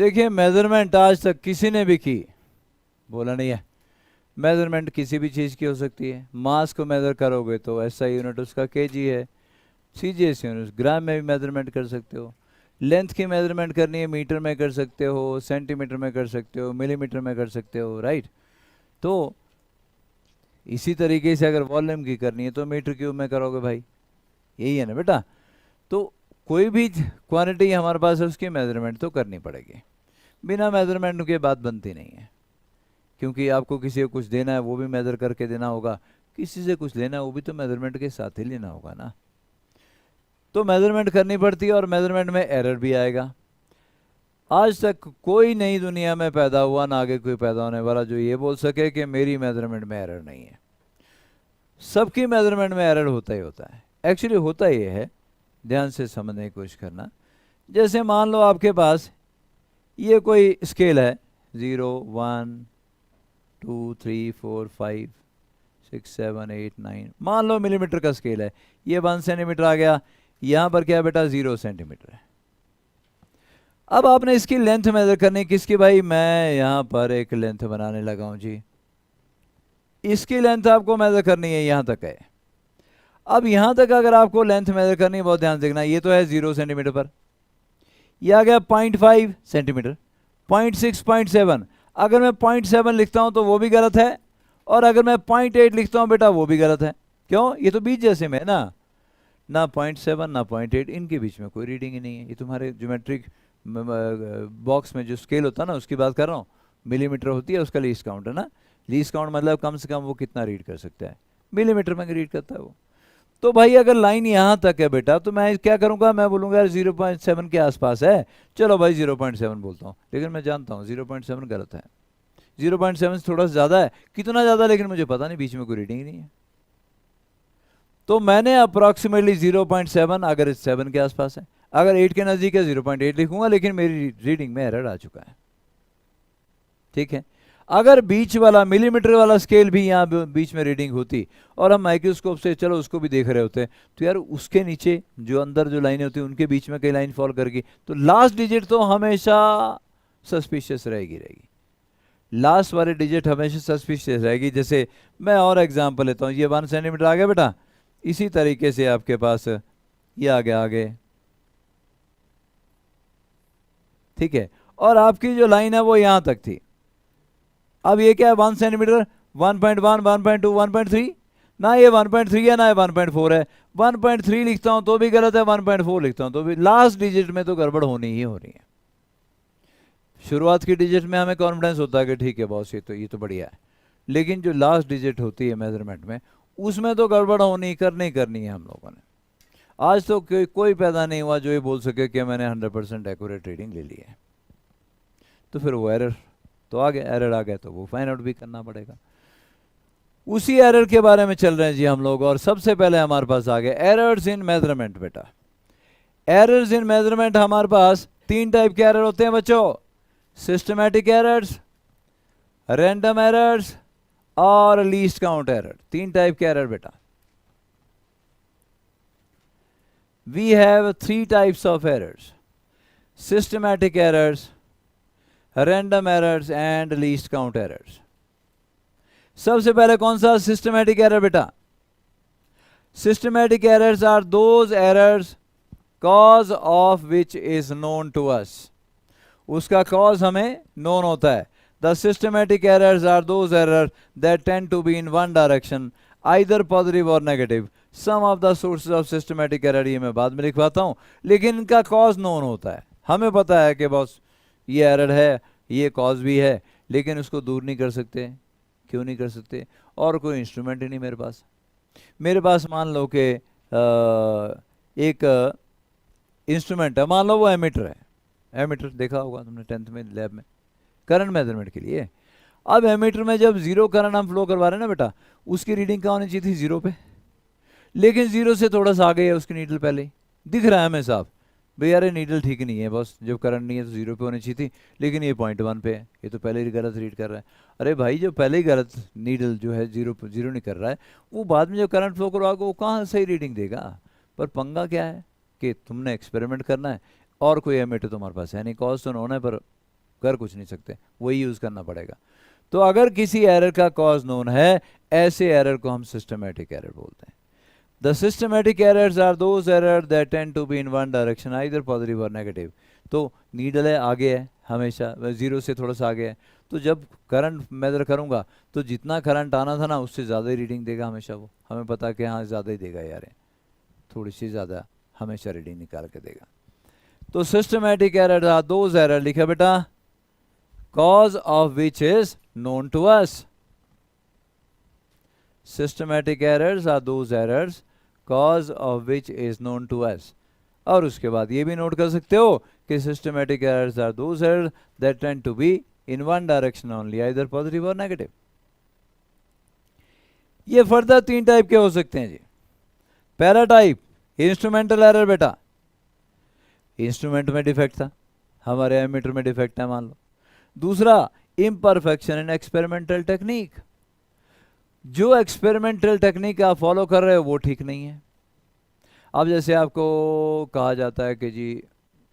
देखिए मेजरमेंट आज तक किसी ने भी की, बोला नहीं है। मेजरमेंट किसी भी चीज़ की हो सकती है। मास को मेज़र करोगे तो SI यूनिट उसका केजी है, CGS यूनिट ग्राम में भी मेजरमेंट कर सकते हो। लेंथ की मेजरमेंट करनी है मीटर में कर सकते हो, सेंटीमीटर में कर सकते हो, मिलीमीटर में कर सकते हो, राइट। तो इसी तरीके से अगर वॉल्यूम की करनी है तो मीटर क्यूब में करोगे भाई, यही है ना बेटा। तो कोई भी क्वांटिटी हमारे पास है उसकी मेजरमेंट तो करनी पड़ेगी, बिना मेजरमेंट के बात बनती नहीं है। क्योंकि आपको किसी को कुछ देना है वो भी मेजर करके देना होगा, किसी से कुछ लेना है वो भी तो मेजरमेंट के साथ ही लेना होगा ना। तो मेजरमेंट करनी पड़ती है और मेजरमेंट में एरर भी आएगा। आज तक कोई नई दुनिया में पैदा हुआ ना आगे कोई पैदा होने वाला जो ये बोल सके कि मेरी मेजरमेंट में एरर नहीं है। सबकी मेजरमेंट में एरर होता ही होता है। एक्चुअली होता ये है, ध्यान से समझने की कोशिश करना। जैसे मान लो आपके पास ये कोई स्केल है, 0 1 2 3 4 5 6 7 8 9, मान लो मिलीमीटर का स्केल है। ये 1 सेंटीमीटर आ गया, यहाँ पर क्या है बेटा 0 सेंटीमीटर है। अब आपने इसकी लेंथ मेजर करनी किसकी भाई, मैं यहाँ पर एक लेंथ बनाने लगा हूँ जी। इसकी लेंथ आपको मेजर करनी है, यहाँ तक है। अब यहाँ तक अगर आपको लेंथ मेजर करनी है, बहुत ध्यान से देखना, ये तो है 0 सेंटीमीटर पर, ये आ गया 0.5 सेंटीमीटर, 0.6 0.7। अगर मैं 0.7 लिखता हूँ तो वो भी गलत है, और अगर मैं 0.8 लिखता हूँ बेटा वो भी गलत है। क्यों, ये तो बीच जैसे में है ना, ना 0.7 ना 0.8, इनके बीच में कोई रीडिंग ही नहीं है। ये तुम्हारे ज्योमेट्रिक बॉक्स में जो स्केल होता है ना उसकी बात कर रहा हूँ, मिलीमीटर होती है उसका लीस्ट काउंट है ना। लीस्ट काउंट मतलब कम से कम वो कितना रीड कर सकता है, मिलीमीटर में रीड करता है वो। तो भाई अगर लाइन यहाँ तक है बेटा तो मैं क्या करूँगा, मैं बोलूँगा यार 0.7 के आसपास है, चलो भाई 0.7 बोलता हूँ। लेकिन मैं जानता हूँ 0.7 गलत है, 0.7 थोड़ा सा ज़्यादा है, कितना ज़्यादा लेकिन मुझे पता नहीं, बीच में कोई रीडिंग नहीं है। तो मैंने अप्रॉक्सीमेटली 0.7, अगर 7 के आसपास है, अगर 8 के नज़दीक है 0.8 लिखूंगा, लेकिन मेरी रीडिंग में एरर आ चुका है। ठीक है। अगर बीच वाला मिलीमीटर वाला स्केल भी यहाँ बीच में रीडिंग होती और हम माइक्रोस्कोप से चलो उसको भी देख रहे होते तो यार उसके नीचे जो अंदर जो लाइनें होती हैं उनके बीच में कई लाइन फॉल करगी, तो लास्ट डिजिट तो हमेशा सस्पिशियस रहेगी। लास्ट वाली डिजिट हमेशा सस्पिशियस रहेगी। जैसे मैं और एग्जांपल लेता हूँ, ये 1 सेंटीमीटर आ गया बेटा, इसी तरीके से आपके पास ये आ गया आगे, ठीक है। और आपकी जो लाइन है वो यहाँ तक थी। अब ये क्या है 1 सेंटीमीटर, 1.1 1.2 1.3, ना ये 1.3 है ना ये 1.4 है। 1.3 लिखता हूं तो भी गलत है, 1.4 लिखता हूं तो भी, लास्ट डिजिट में तो गड़बड़ होनी ही होनी है। शुरुआत की डिजिट में हमें कॉन्फिडेंस होता है कि ठीक है बॉस ये तो बढ़िया है, लेकिन जो लास्ट डिजिट होती है मेजरमेंट में उसमें तो गड़बड़ होनी करनी है हम लोगों ने। आज तो कोई पैदा नहीं हुआ जो ये बोल सके कि मैंने 100% एक्यूरेट रीडिंग ले ली है। तो फिर वो एरर तो आ गया, एरर आ गया तो वो फाइंड आउट भी करना पड़ेगा। उसी एरर के बारे में चल रहे हैं जी हम लोग, और सबसे पहले हमारे पास आ गया एरर्स इन मेजरमेंट। बेटा एरर्स इन मेजरमेंट हमारे पास 3 टाइप के एरर होते हैं बच्चों, सिस्टमैटिक एरर्स, रैंडम एरर्स और लीस्ट काउंट एरर। 3 टाइप के एरर बेटा। We have 3 types of errors, systematic errors, random errors and least count errors. सबसे पहले कौन सा, सिस्टमैटिक एरर बेटा। Systematic errors are those errors cause of which is known to us. उसका cause हमें known होता है। The systematic errors are those errors that tend to be in one direction, either positive और negative. Some of the sources of systematic error, ये मैं बाद में लिखवाता हूं, लेकिन इनका कॉज नोन होता है। हमें पता है कि बॉस ये एरर है, ये कॉज भी है, लेकिन उसको दूर नहीं कर सकते। क्यों नहीं कर सकते, और कोई इंस्ट्रूमेंट ही नहीं मेरे पास। मेरे पास मान लो कि एक इंस्ट्रूमेंट है, मान लो वो एमीटर है। एमीटर देखा होगा तुमने 10th में लैब में, करंट मेजरमेंट के लिए। अब एमीटर में जब 0 करंट हम फ्लो करवा रहे हैं ना बेटा, उसकी रीडिंग कहाँ होनी चाहिए थी, 0 पे, लेकिन 0 से थोड़ा सा आगे है उसकी नीडल, पहले ही दिख रहा है हमें साफ भाई यार ये नीडल ठीक नहीं है बस, जब करंट नहीं है तो 0 पे होनी चाहिए थी, लेकिन ये 0.1 पे है, ये तो पहले ही गलत रीड कर रहा है। अरे भाई जो पहले ही गलत नीडल जो है 0 नहीं कर रहा है, वो बाद में जो करंट फ्लो करवाएगा वो कहाँ सही रीडिंग देगा। पर पंगा क्या है कि तुमने एक्सपेरिमेंट करना है और कोई एमीटर तुम्हारे पास है नहीं, कॉज तो नोन है पर कर कुछ नहीं सकते, वही यूज़ करना पड़ेगा। तो अगर किसी एरर का कॉज नोन है, ऐसे एरर को हम सिस्टमेटिक एरर बोलते हैं। The systematic errors are those error that tend to be in one direction, either positive और नेगेटिव। तो नीडल है आगे है, हमेशा जीरो से थोड़ा सा आगे है, तो जब करंट मेजर करूंगा तो जितना करंट आना था ना उससे ज़्यादा ही रीडिंग देगा हमेशा। वो हमें पता है कि हाँ ज़्यादा ही देगा यार, थोड़ी सी ज़्यादा हमेशा रीडिंग निकाल के देगा। तो systematic error are those error, लिखा बेटा, cause of which is known to us. Systematic errors are those errors cause of which is known to us. और उसके बाद ये भी नोट कर सकते हो कि systematic errors are those errors that tend to be in one direction only, either positive or negative. ये फर्दर 3 टाइप के हो सकते हैं जी। पहला टाइप इंस्ट्रूमेंटल एरर, बेटा इंस्ट्रूमेंट में डिफेक्ट था, हमारे एमीटर में डिफेक्ट है मान लो। दूसरा इम्परफेक्शन इन एक्सपेरिमेंटल टेक्निक, जो एक्सपेरिमेंटल टेक्निक आप फॉलो कर रहे हो वो ठीक नहीं है। अब जैसे आपको कहा जाता है कि जी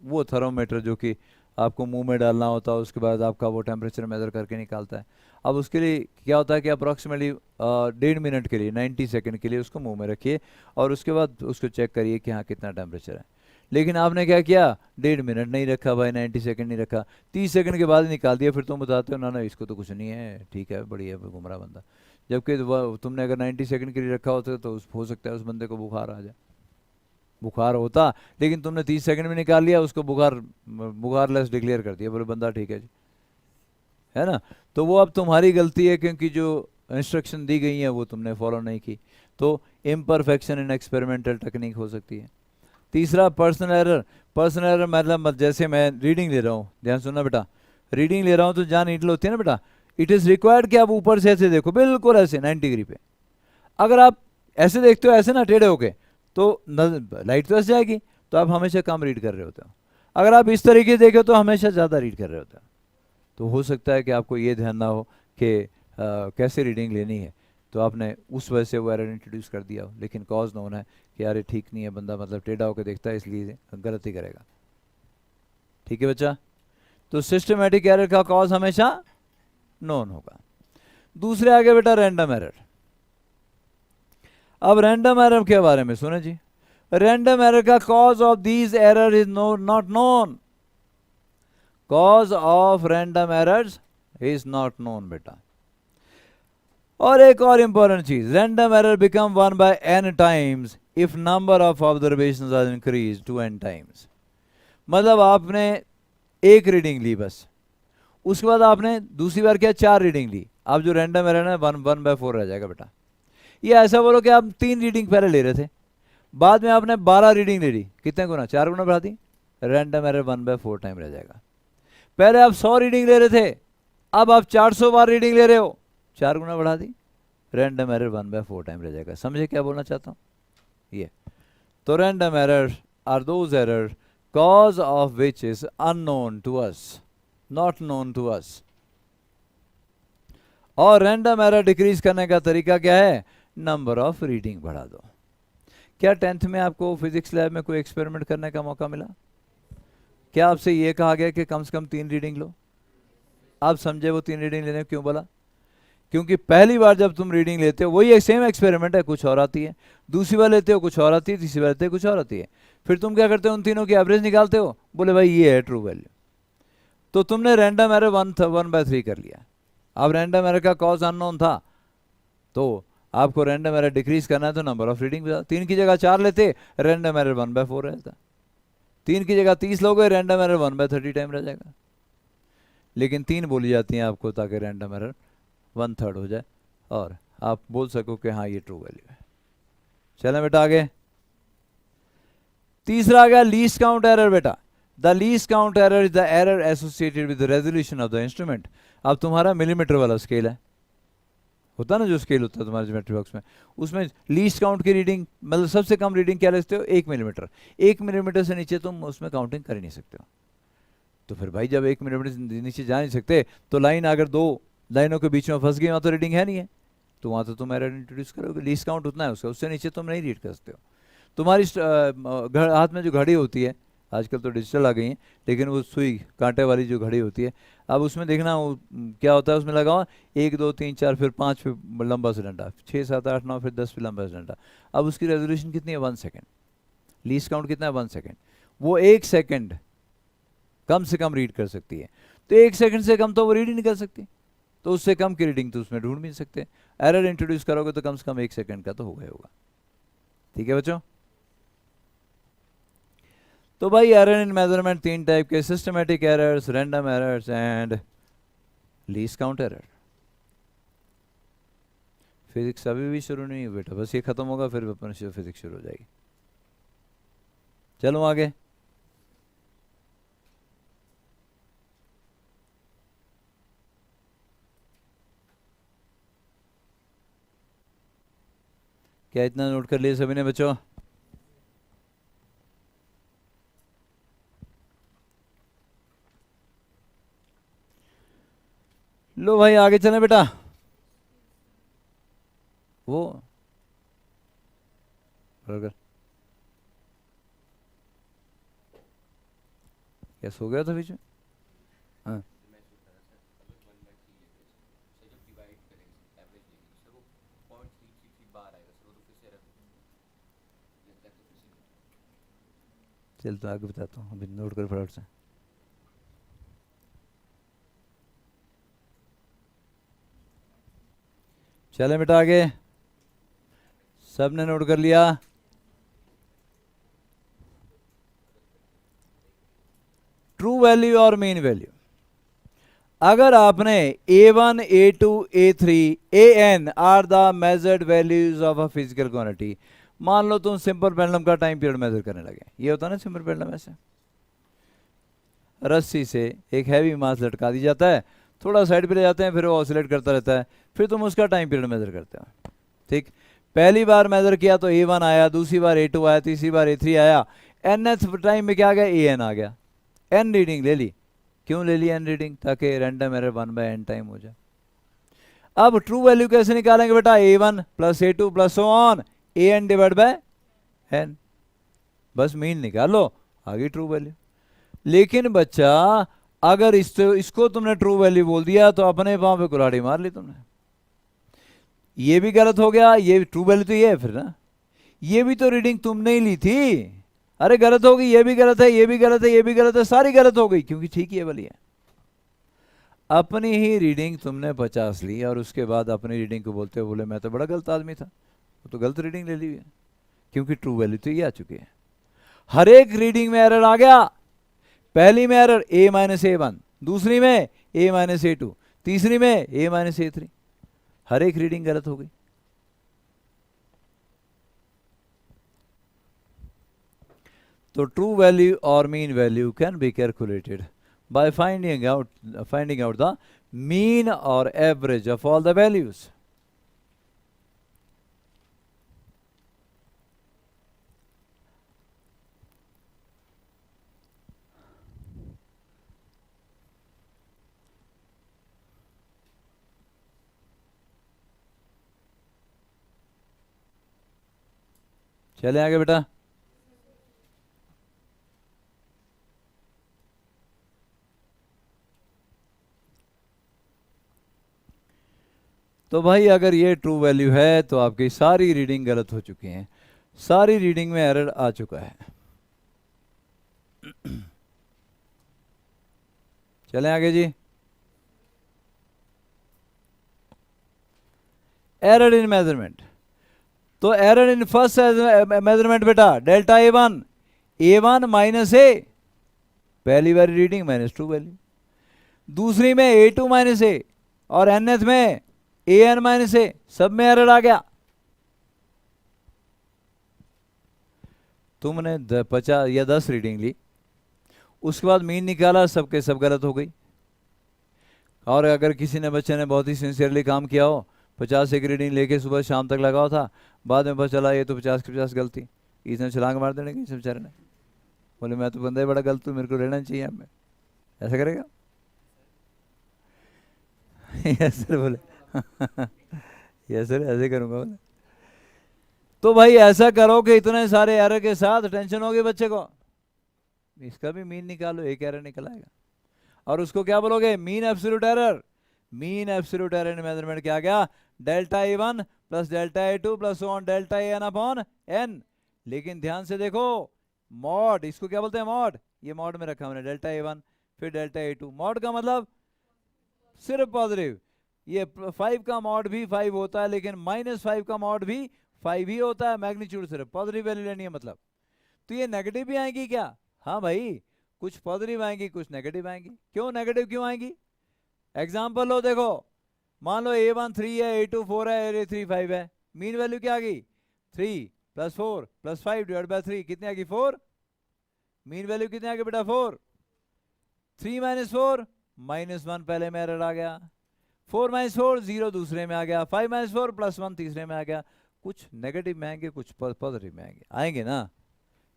वो थर्मोमीटर जो कि आपको मुंह में डालना होता है, उसके बाद आपका वो टेम्परेचर मेज़र करके निकालता है। अब उसके लिए क्या होता है कि अप्रॉक्सीमेटली 1.5 मिनट के लिए 90 सेकंड के लिए उसको मुंह में रखिए और उसके बाद उसको चेक करिए कि हाँ कितना टेम्परेचर है। लेकिन आपने क्या किया, 1.5 मिनट नहीं रखा भाई, 90 सेकंड नहीं रखा, 30 सेकंड के बाद निकाल दिया। फिर तुम बताते हो ना ना इसको तो कुछ नहीं है, ठीक है बढ़िया है, गुमराह बंदा। जबकि तुमने अगर 90 सेकंड के लिए रखा होता तो हो सकता है उस बंदे को बुखार आ जाए, बुखार होता, लेकिन तुमने 30 सेकंड में निकाल लिया, उसको बुखारलेस डिक्लेयर कर दिया, बोले बंदा ठीक है जी, है ना। तो वो अब तुम्हारी गलती है क्योंकि जो इंस्ट्रक्शन दी गई है वो तुमने फॉलो नहीं की। तो इम्परफेक्शन इन एक्सपेरिमेंटल टेक्निक हो सकती है। तीसरा पर्सनल एरर, पर्सनल एरर मतलब जैसे मैं रीडिंग ले रहा हूँ, ध्यान सुनना बेटा, रीडिंग ले रहा हूँ तो जान नीडल होती है ना बेटा, इट इज़ रिक्वायर्ड कि आप ऊपर से ऐसे देखो, बिल्कुल ऐसे 90 डिग्री पे। अगर आप ऐसे देखते हो ऐसे ना टेढ़े होके तो लाइट तो ऐसे जाएगी, तो आप हमेशा कम रीड कर रहे होते हो। अगर आप इस तरीके से देखो तो हमेशा ज़्यादा रीड कर रहे होते हो। तो हो सकता है कि आपको ये ध्यान ना हो कि कैसे रीडिंग लेनी है, तो आपने उस वजह से वो एरर इंट्रोड्यूस कर दिया हो, लेकिन कॉज नोन है कि यार ये ठीक नहीं है, बंदा मतलब टेढ़ा होकर देखता है इसलिए गलती करेगा। ठीक है बच्चा, तो सिस्टमेटिक एरर का कॉज हमेशा नोन होगा। दूसरे आगे बेटा रैंडम एरर। अब रैंडम एरर के बारे में सुने जी, रैंडम एरर का cause of these error is not known, cause of random errors is not known बेटा। और एक और इंपॉर्टेंट चीज, random error become 1 by n times if number of observations are increase to n times. मतलब आपने एक reading ली बस, उसके बाद आपने दूसरी बार क्या 4 रीडिंग ली, अब जो रैंडम एरर है 1/4 रह जाएगा बेटा। ये ऐसा बोलो कि आप 3 रीडिंग पहले ले रहे थे, बाद में आपने 12 रीडिंग ले ली, कितने गुना, 4 गुना बढ़ा दी, रैंडम एरर 1/4 टाइम रह जाएगा। पहले आप 100 रीडिंग ले रहे थे, अब आप 400 बार रीडिंग ले रहे हो, 4 गुना बढ़ा दी, रैंडम एरर 1/4 टाइम रह जाएगा। समझे क्या बोलना चाहता हूँ ये। तो random error are those error cause of which is unknown to us, not known to us। और रैंडम एरर डिक्रीज करने का तरीका क्या है, नंबर ऑफ रीडिंग बढ़ा दो। क्या 10th में आपको फिजिक्स लैब में कोई एक्सपेरिमेंट करने का मौका मिला? क्या आपसे ये कहा गया कि कम से कम 3 रीडिंग लो? आप समझे वो 3 रीडिंग लेने क्यों बोला? क्योंकि पहली बार जब तुम रीडिंग लेते हो वही एक सेम एक्सपेरिमेंट है, कुछ और आती है, दूसरी बार लेते हो कुछ और आती है, तीसरी बार लेते हो कुछ और आती है, फिर तुम क्या करते हो, उन तीनों की एवरेज निकालते हो, बोले भाई ये है ट्रू वैल्यू। तो तुमने रैंडम एरर 1/3 कर लिया। अब रैंडम एरर का कॉज अननोन था, तो आपको रैंडम एरर डिक्रीज करना है तो नंबर ऑफ रीडिंग 3 की जगह 4 लेते, रैंडम एरर 1/4 रहता। 3 की जगह 30 लोगे, रैंडम एरर 1/30 टाइम रह जाएगा। लेकिन 3 बोली जाती हैं आपको ताकि रैंडम एरर 1/3 हो जाए और आप बोल सको कि हाँ ये ट्रू वैल्यू है। चलें बेटा आगे। तीसरा आ गया लीस्ट काउंट एरर बेटा। The least count error is the error associated with the resolution of the instrument. अब तुम्हारा मिलीमीटर वाला स्केल है, होता ना जो स्केल होता है तुम्हारे ज्योमेट्री बॉक्स में, उसमें लीस्ट काउंट की रीडिंग मतलब सबसे कम रीडिंग क्या लेते हो, 1 मिलीमीटर। 1 मिलीमीटर से नीचे तुम उसमें काउंटिंग कर ही नहीं सकते हो। तो फिर भाई जब 1 मिलीमीटर से नीचे जा नहीं सकते तो लाइन अगर 2 लाइनों के बीच में फंस गई, वहाँ तो रीडिंग है नहीं है, तो वहाँ तो तुम एरर इंट्रोड्यूस करोगे। लीस्ट काउंट उतना है उसका, उससे नीचे तुम नहीं रीड कर सकते हो। तुम्हारी हाथ में जो घड़ी होती है आजकल तो डिजिटल आ गई हैं, लेकिन वो सुई कांटे वाली जो घड़ी होती है, अब उसमें देखना वो क्या होता है, उसमें लगा हुआ 1 2 3 4 फिर 5 फिर लंबा सा डंडा, 6 7 8 9 फिर 10 फिर लंबा सा डंडा। अब उसकी रेजोल्यूशन कितनी है, 1 सेकेंड। लीस्ट काउंट कितना है, 1 सेकेंड। वो 1 सेकेंड कम से कम रीड कर सकती है, तो 1 सेकेंड से कम तो वो रीड ही नहीं कर सकती, तो उससे कम की रीडिंग तो उसमें ढूंढ भी नहीं सकते। एरर इंट्रोड्यूस करोगे तो कम से कम 1 सेकेंड का तो होगा ही होगा। ठीक है बच्चों। तो भाई एरर इन मेजरमेंट 3 टाइप के, systematic errors, random errors and least count error. Physics अभी भी शुरू नहीं हुई बेटा, बस ये खत्म होगा फिर अपन फिजिक्स शुरू हो जाएगी। चलो आगे। क्या इतना नोट कर लिया सभी ने बच्चों? लो भाई आगे चलें बेटा। वो बर्गर क्या सो गया था बीच में? हाँ चल तो आगे बताता हूँ, अभी नोट कर फटाफट से। चले बेटा आगे, सबने नोट कर लिया? ट्रू वैल्यू और मीन वैल्यू, अगर आपने A1 A2 A3 AN are the measured values of a physical quantity, मान लो तुम सिंपल पेंडुलम का टाइम पीरियड मेजर करने लगे, ये होता है ना सिंपल पेंडुलम, ऐसे रस्सी से एक हैवी मास लटका दी जाता है, थोड़ा साइड पे ले जाते हैं, फिर वो ऑसिलेट करता रहता है, फिर तुम उसका टाइम पीरियड मेजर करते हो। ठीक, पहली बार मेजर किया तो A1 आया, दूसरी बार A2 आया, तीसरी बार A3 आया, nth टाइम में क्या आ गया, AN आ गया। n रीडिंग ले ली, क्यों ले ली n रीडिंग, ताकि रैंडम एरर 1/n टाइम हो जाए। अब ट्रू वैल्यू कैसे निकालेंगे बेटा, A1 plus A2 plus so on AN divide by n, बस मीन निकालो, आ गई ट्रू वैल्यू। लेकिन बच्चा अगर इसको तुमने ट्रू वैल्यू बोल दिया तो अपने पाँव पे कुल्हाड़ी मार ली तुमने, ये भी गलत हो गया, ये ट्रू वैल्यू तो ये है फिर ना, ये भी तो रीडिंग तुमने ही ली थी, अरे गलत हो गई, ये भी गलत है, ये भी गलत है, ये भी गलत है, सारी गलत हो गई, क्योंकि ठीक ये वाली है। अपनी ही रीडिंग तुमने 50 ली और उसके बाद अपनी रीडिंग को बोलते बोले मैं तो बड़ा गलत आदमी था, वो तो गलत रीडिंग ले ली है, क्योंकि ट्रू वैल्यू तो ये आ चुकी है। हर एक रीडिंग में एरर आ गया, पहली में एरर A-A1, दूसरी में A-A2, तीसरी में A-A3, हर एक रीडिंग गलत हो गई। तो ट्रू वैल्यू और mean value can be calculated by finding out the mean or average of all the values. चले आगे बेटा। तो भाई अगर ये ट्रू वैल्यू है तो आपकी सारी रीडिंग गलत हो चुकी हैं, सारी रीडिंग में एरर आ चुका है। चलें आगे जी। एरर इन मेजरमेंट, तो एरर इन फर्स्ट मेजरमेंट बेटा डेल्टा A1 माइनस A, पहली बार रीडिंग माइनस ट्रू वैल्यू, दूसरी में A2 माइनस A, और nth में AN माइनस A, सब में एरर आ गया। तुमने 50 या 10 रीडिंग ली, उसके बाद मीन निकाला, सबके सब गलत हो गई। और अगर किसी ने बच्चे ने बहुत ही सिंसियरली काम किया हो, 50 एक रीडिंग लेके सुबह शाम तक लगाओ था, बाद में पता चला ये तो 50 की 50 गलती, इसने छलांग मार देने की सब बेचारे ने, बोले मैं तो बंदा ही बड़ा गलत हूँ, मेरे को रहना चाहिए अब, ऐसा करेगा? यस सर बोले यस सर ऐसे करूँगा बोले। तो भाई ऐसा करो कि इतने सारे एरर के साथ टेंशन होगी बच्चे को, इसका भी मीन निकालो, एक एरर निकल आएगा। और उसको क्या बोलोगे? Mean absolute error. Mean absolute error in measurement क्या आ गया? Delta A1 plus delta A2 plus on delta AN upon n। लेकिन ध्यान से देखो, मॉड, इसको क्या बोलते हैं? मॉड। ये मॉड में रखा हमने, डेल्टा A1 फिर डेल्टा A2। मॉड का मतलब सिर्फ पॉजिटिव। ये 5 का मॉड भी 5 होता है, लेकिन -5 का मॉड भी 5 ही होता है। मैग्नीट्यूड सिर्फ पॉजिटिव वैल्यू लेनी है मतलब। तो ये नेगेटिव भी आएंगी क्या? हाँ भाई, कुछ पॉजिटिव आएंगी कुछ नेगेटिव आएंगी। क्यों नेगेटिव क्यों आएंगी? एग्जाम्पल लो, देखो, मान लो A1 3 है, A2 4 है, A3 5 है। मीन वैल्यू क्या आ गई? 3 प्लस 4 प्लस 5 डिवाइड बाय 3 कितनी आ गई? 4। मीन वैल्यू कितनी आ गई बेटा? 4। 3 माइनस 4 -1 पहले में एरर आ गया। 4 माइनस 4 0 दूसरे में आ गया। 5 माइनस 4 प्लस 1 तीसरे में आ गया। कुछ नेगेटिव में आएंगे कुछ पॉजिटिव में आएंगे, आएंगे ना।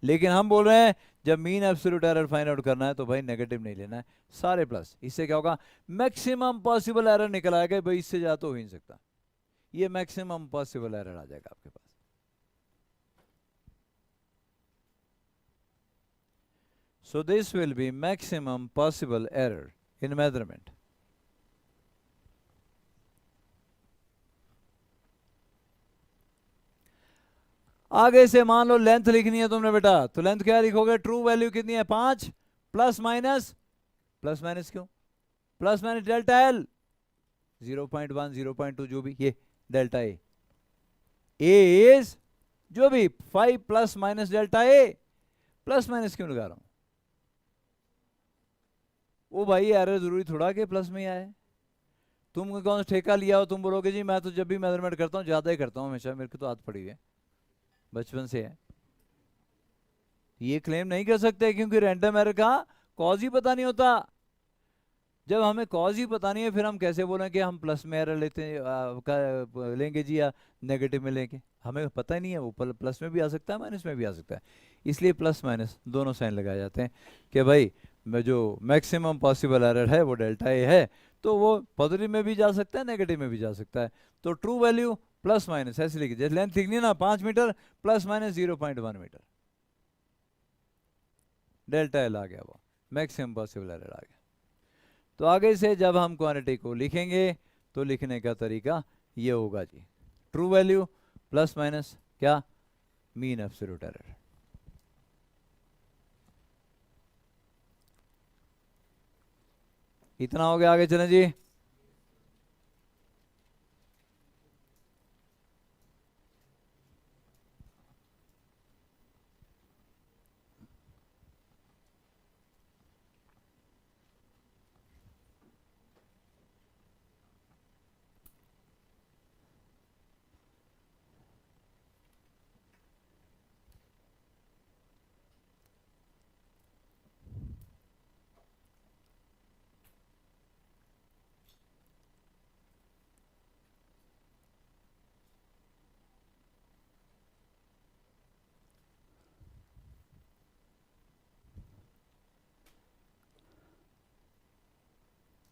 लेकिन हम बोल रहे हैं जब mean absolute error find out करना है तो भाई नेगेटिव नहीं लेना है, सारे प्लस। इससे क्या होगा? मैक्सिमम पॉसिबल एरर निकल आएगा भाई, इससे ज्यादा तो हो ही नहीं सकता। ये मैक्सिमम पॉसिबल एरर आ जाएगा आपके पास। So this will be maximum possible error in measurement. आगे से मान लो लेंथ लिखनी है तुमने बेटा, तो लेंथ क्या लिखोगे? ट्रू वैल्यू कितनी है? 5 प्लस माइनस, प्लस माइनस क्यों? प्लस माइनस डेल्टा एल 0.1 0.2 जो भी, ये डेल्टा ए इज जो भी 5 plus minus delta A. Plus minus क्यों लगा रहा हूं? वो भाई एरर जरूरी थोड़ा कि प्लस में ही आए। तुम कौन ठेका लिया हो? तुम बोलोगे जी मैं तो जब भी मेजरमेंट करता हूँ ज्यादा ही करता हूँ हमेशा, मेरे को तो आदत पड़ी है, बचपन से है। ये क्लेम नहीं कर सकते क्योंकि रैंडम एरर का कॉज ही पता नहीं होता। जब हमें कॉज ही पता नहीं है फिर हम कैसे बोलें कि हम प्लस में एरर लेते हैं लेंगे जी या नेगेटिव में लेंगे? हमें पता ही नहीं है, वो प्लस में भी आ सकता है माइनस में भी आ सकता है। इसलिए प्लस माइनस दोनों साइन लगाए जाते हैं कि भाई जो मैक्सिमम पॉसिबल एरर है वो डेल्टा ए है, तो वो पॉजिटिव में भी जा सकता है नेगेटिव में भी जा सकता है। तो ट्रू वैल्यू प्लस माइनस ऐसे लिखिए, जैसे लेंथ लिखनी है ना 5 metre plus minus 0.1 metre, delta L आ गया, वो मैक्सिमम पॉसिबल एरर आ गया। तो आगे से जब हम क्वांटिटी को लिखेंगे तो लिखने का तरीका ये होगा जी, ट्रू वैल्यू प्लस माइनस क्या? Mean absolute error. इतना हो गया, आगे चलें जी।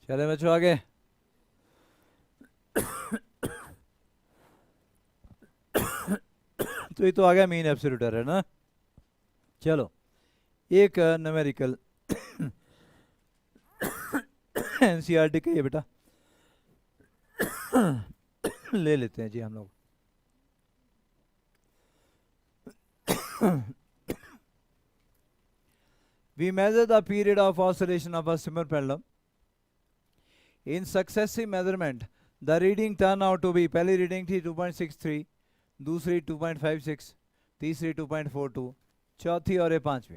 चले बच्चों आगे। तो ये तो आ गया मीन एब्सोल्यूट एरर ना। चलो एक न्यूमेरिकल एनसीईआरटी का ये बेटा ले लेते हैं जी हम लोग। We measure the period of oscillation of a simple pendulum. In successive measurement, the reading turn out to be, पहली रीडिंग थी 2.63, दूसरी 2.56, तीसरी 2.42, चौथी और ये पांचवी।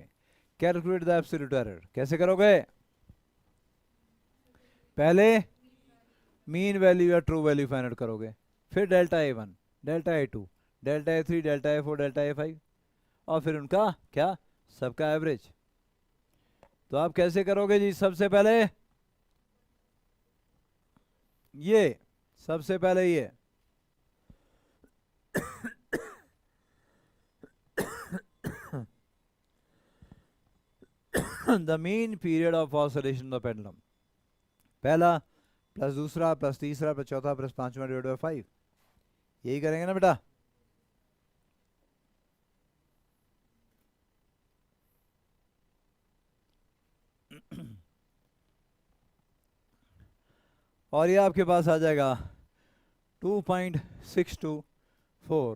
कैलकुलेट द एब्सोल्यूट एरर कैसे करोगे? पहले मीन वैल्यू या ट्रू वैल्यू फाइंड आउट करोगे, फिर delta A1, delta A2, delta A3, delta A4, delta A5, और फिर उनका क्या? सबका एवरेज। तो आप कैसे करोगे जी? सबसे पहले ये, सबसे पहले ये the mean period of oscillation of pendulum, पहला प्लस दूसरा प्लस तीसरा प्लस चौथा प्लस पांचवा डिवाइड बाय 5, यही करेंगे ना बेटा? और ये आपके पास आ जाएगा 2.624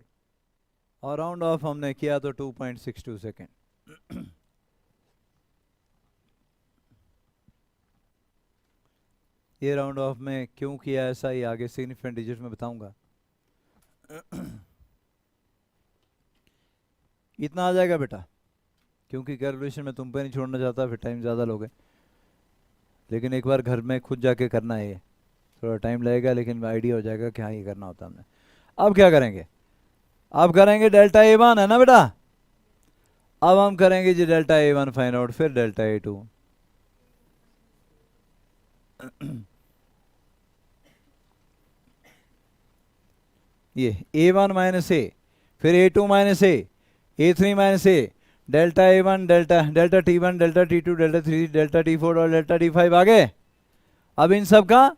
और राउंड ऑफ हमने किया तो 2.62 सेकेंड। ये राउंड ऑफ में क्यों किया ऐसा ही आगे सिग्निफिकेंट डिजिट में बताऊंगा। इतना आ जाएगा बेटा, क्योंकि कैलकुलेशन में तुम पे नहीं छोड़ना चाहता, फिर टाइम ज़्यादा लोगे। लेकिन एक बार घर में खुद जाके करना है, ये थोड़ा टाइम लगेगा लेकिन आइडिया हो जाएगा कि हाँ ये करना होता हमने। अब क्या करेंगे, अब करेंगे डेल्टा A1 है ना बेटा। अब हम करेंगे जी डेल्टा A1 फाइंड आउट, फिर डेल्टा A2। ये A1 माइनस ए, फिर A2 minus A, A3 minus A, delta A1 delta delta T1 delta T2 delta 3 delta T4 और डेल्टा T5 आ गए। अब इन सब का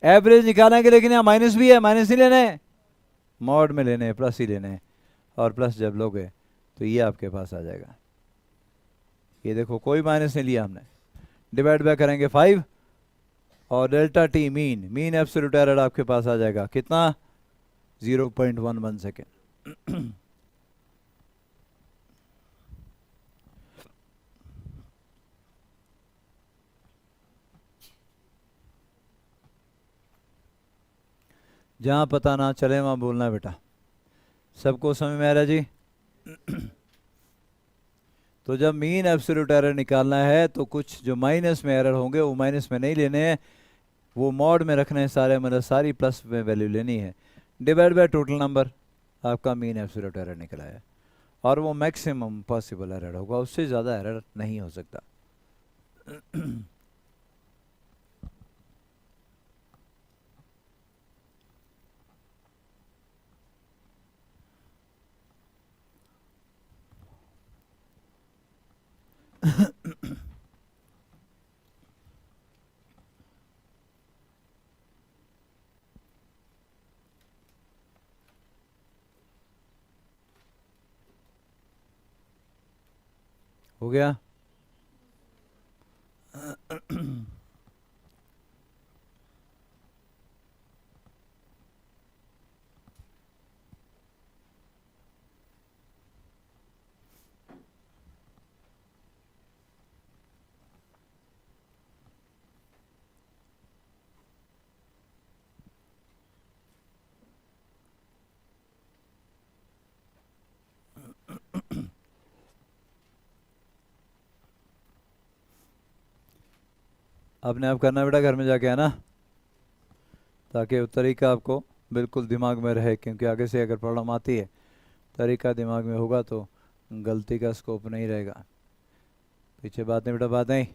एवरेज निकालेंगे, लेकिन यहाँ माइनस भी है, माइनस ही लेने हैं, मॉड में लेने हैं, प्लस ही लेने हैं। और प्लस जब लोगे तो ये आपके पास आ जाएगा। ये देखो कोई माइनस नहीं लिया हमने, डिवाइड बाय करेंगे 5 और delta T mean, mean absolute error आपके पास आ जाएगा कितना, 0.11 सेकेंड। जहाँ पता ना चले वहाँ बोलना है बेटा। सबको समझ में आ रहा जी? तो जब मीन एब्सोल्यूट एरर निकालना है तो कुछ जो माइनस में एरर होंगे वो माइनस में नहीं लेने हैं, वो मॉड में रखने हैं सारे, मतलब सारी प्लस में वैल्यू लेनी है। डिवाइड बाय टोटल नंबर, आपका मीन एब्सोल्यूट एरर निकला है, और वो मैक्सिमम पॉसिबल एरर होगा, उससे ज़्यादा एरर नहीं हो सकता। हो गया? अपने आप करना बेटा घर में जाके, है ना, ताकि वो तरीका आपको बिल्कुल दिमाग में रहे, क्योंकि आगे से अगर प्रॉब्लम आती है तरीका दिमाग में होगा तो गलती का स्कोप नहीं रहेगा। पीछे बात नहीं बेटा, बात नहीं।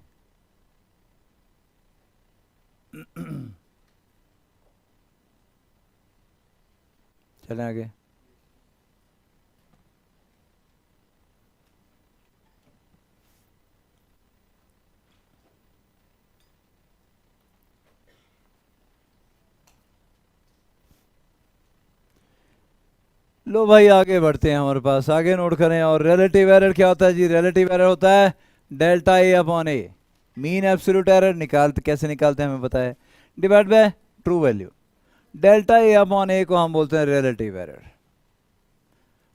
चलें आगे। लो भाई आगे बढ़ते हैं, हमारे पास आगे नोट करें। और रिलेटिव एरर क्या होता है जी? रिलेटिव एरर होता है delta A upon A. Mean absolute error निकालते कैसे निकालते हैं हमें पता है, divide by true value. Delta A upon A को हम बोलते हैं relative error.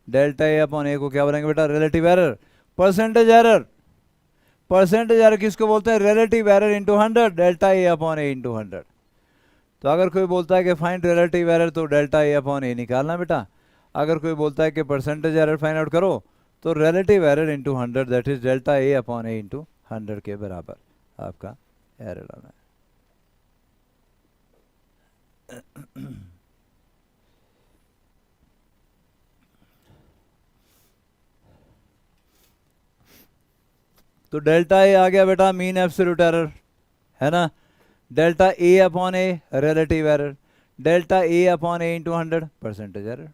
Delta A upon A को क्या बोलेंगे बेटा? Relative error. Percentage error, percentage error किसको बोलते हैं? Relative error into 100, delta A upon A into 100। तो अगर कोई बोलता है कि फाइंड रिलेटिव एरर तो डेल्टा ए अपॉन ए निकालना बेटा। अगर कोई बोलता है कि परसेंटेज एरर फाइंड आउट करो तो relative error into 100, that is delta A upon A into 100 के बराबर आपका एरर आना है। तो डेल्टा ए आ गया बेटा मीन एब्सोल्यूट एरर, है ना। Delta A upon A relative error, delta A upon A into 100 percentage error.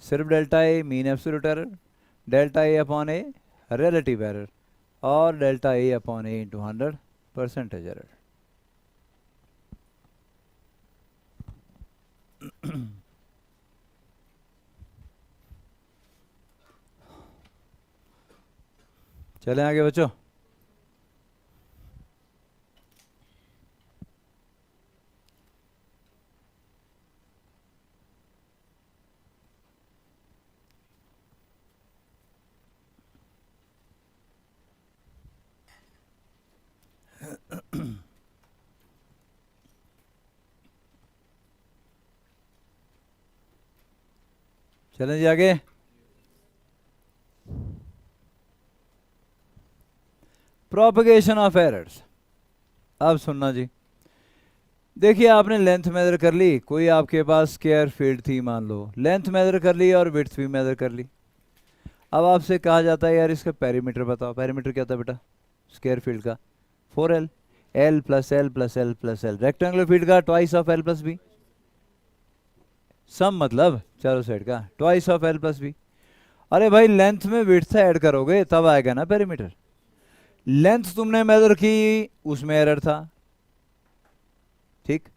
सिर्फ delta A mean absolute error, delta A upon A relative error, और delta A upon A into 100 percentage error. चलें आगे बच्चों। चलें जी आगे। Propagation of errors. अब सुनना जी, देखिए आपने लेंथ मेजर कर ली, कोई आपके पास स्क्वायर फील्ड थी मान लो, लेंथ मेजर कर ली और विड्थ भी मेजर कर ली। अब आपसे कहा जाता है यार इसका पेरीमीटर बताओ। पेरीमीटर क्या था बेटा स्क्वायर फील्ड का? 4L, L plus L plus L plus L. Rectangular field का twice of L plus B. Sum मतलब चारों साइड का twice of L plus B. अरे भाई लेंथ में विड्थ ऐड करोगे तब आएगा ना पेरीमीटर। लेंथ तुमने मेजर की उसमें एरर था, ठीक।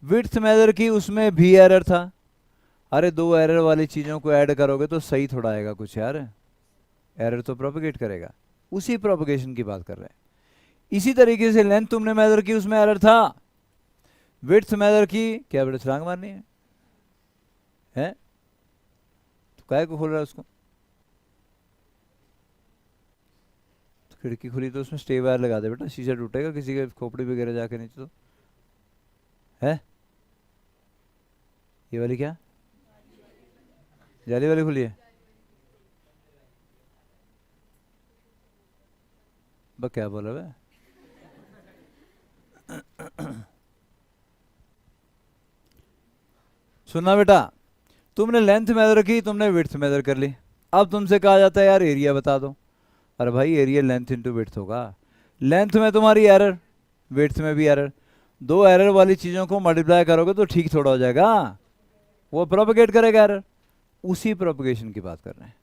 विड्थ मेजर की उसमें भी एरर था। अरे दो एरर वाली चीजों को ऐड करोगे तो सही थोड़ा आएगा कुछ यार, एरर तो प्रोपगेट करेगा। उसी प्रोपगेशन की बात कर रहे हैं। इसी तरीके से लेंथ तुमने मेजर की उसमें एरर था, विड्थ मेजर की, क्या बेटा छलांग मारनी है हैं? तो काय को खोल रहा है उसको? तो खिड़की खुली तो उसमें स्टे वायर लगा दे बेटा, शीशा टूटेगा किसी के खोपड़ी वगैरह जाके नीचे तो। है ये वाली क्या जाली वाली खुली है? बस क्या बोला बे? सुनना बेटा, तुमने लेंथ मेजर की, तुमने विड्थ मेजर कर ली। अब तुमसे कहा जाता है यार एरिया बता दो। अरे भाई एरिया लेंथ इंटू विड्थ होगा। लेंथ में तुम्हारी एरर, विड्थ में भी एरर। दो एरर वाली चीज़ों को मल्टीप्लाई करोगे तो ठीक थोड़ा हो जाएगा, वो प्रोपगेट करेगा एरर। उसी प्रोपगेशन की बात कर रहे हैं।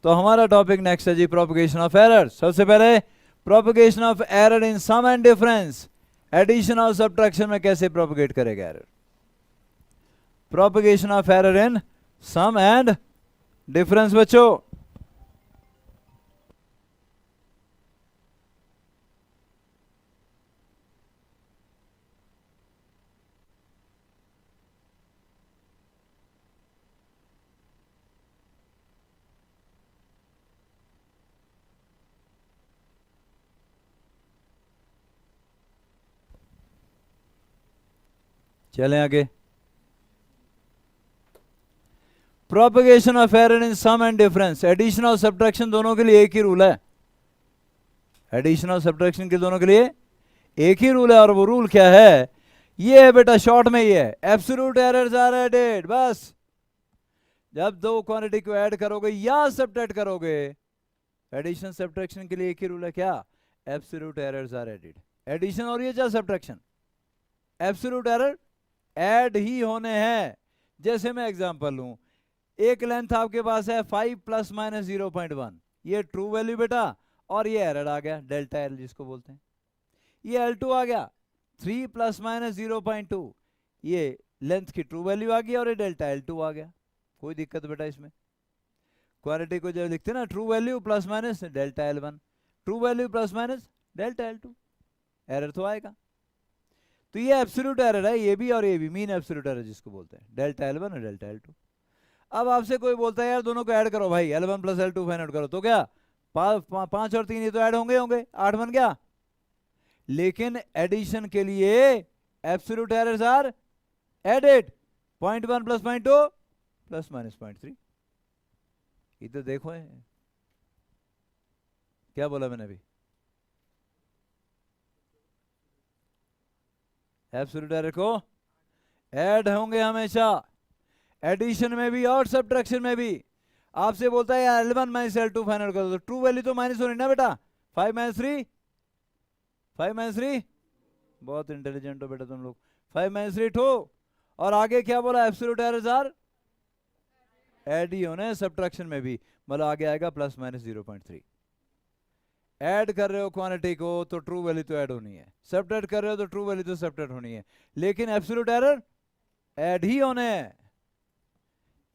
तो हमारा टॉपिक नेक्स्ट है जी प्रोपगेशन ऑफ एरर। सबसे पहले propagation of error in sum and difference. Addition और सब्ट्रैक्शन में कैसे प्रोपगेट करेगा error? Propagation of error in sum and difference बच्चों। चलें आगे। Propagation of error in sum and difference. Addition और सब्ट्रैक्शन दोनों के लिए एक ही रूल है। एडिशन और सब्ट्रैक्शन के दोनों के लिए एक ही रूल है, और वो रूल क्या है? ये है बेटा, शॉर्ट में ये है, एब्सोल्यूट एरर्स आर एडेड। बस जब दो क्वांटिटी को ऐड करोगे या सब्ट्रैक्ट करोगे, एडिशन सब्ट्रैक्शन के लिए एक ही रूल है, क्या? Absolute errors are added. Addition और ये क्या सब्ट्रैक्शन, एब्सोल्यूट एरर ऐड ही होने हैं। जैसे मैं एग्जांपल लूं, एक लेंथ आपके पास है 5 प्लस माइनस 0.1, ये ट्रू वैल्यू बेटा, और ये एरर आ गया डेल्टा एल जिसको बोलते हैं। ये L2 आ गया 3 प्लस माइनस 0.2, ये लेंथ की ट्रू वैल्यू आ गई और ये डेल्टा L2 आ गया। कोई दिक्कत बेटा इसमें? क्वांटिटी को जब लिखते हैं ना, true value plus minus delta L1, true value plus minus delta L2, error तो आएगा। तो ये एब्सोल्यूट एरर है, ये भी और ये भी, मीन एब्सोल्यूट एरर जिसको बोलते हैं, डेल्टा L1 और डेल्टा L2। अब आपसे कोई बोलता है यार दोनों को ऐड करो भाई, L1 plus L2 find out करो, तो क्या 5 और 3 ये तो ऐड होंगे होंगे, 8 बन गया। लेकिन एडिशन के लिए absolute errors are added, 0.1 plus 0.2 plus minus 0.3। इधर देखो है क्या बोला मैंने अभी, एब्सोल्यूट एरर को ऐड होंगे हमेशा, एडिशन में भी और सब्ट्रैक्शन में भी। आपसे बोलता है यार L1 माइनस L2 फाइनल कर दो, तो ट्रू वैल्यू तो माइनस होनी ना बेटा, 5 माइनस 3, 5 माइनस 3, बहुत इंटेलिजेंट हो बेटा तुम लोग, 5 माइनस 3 2, और आगे क्या बोला, एब्सोल्यूट एरर्स आर ऐड ही होने सब्ट्रैक्शन में भी, मतलब आगे आएगा प्लस माइनस 0.3। ऐड कर रहे हो क्वांटिटी को तो ट्रू वैल्यू तो ऐड होनी है, सब्ट्रैक्ट कर रहे हो तो ट्रू वैल्यू तो सब्ट्रैक्ट होनी है, लेकिन एब्सोल्यूट एरर ऐड ही होने हैं।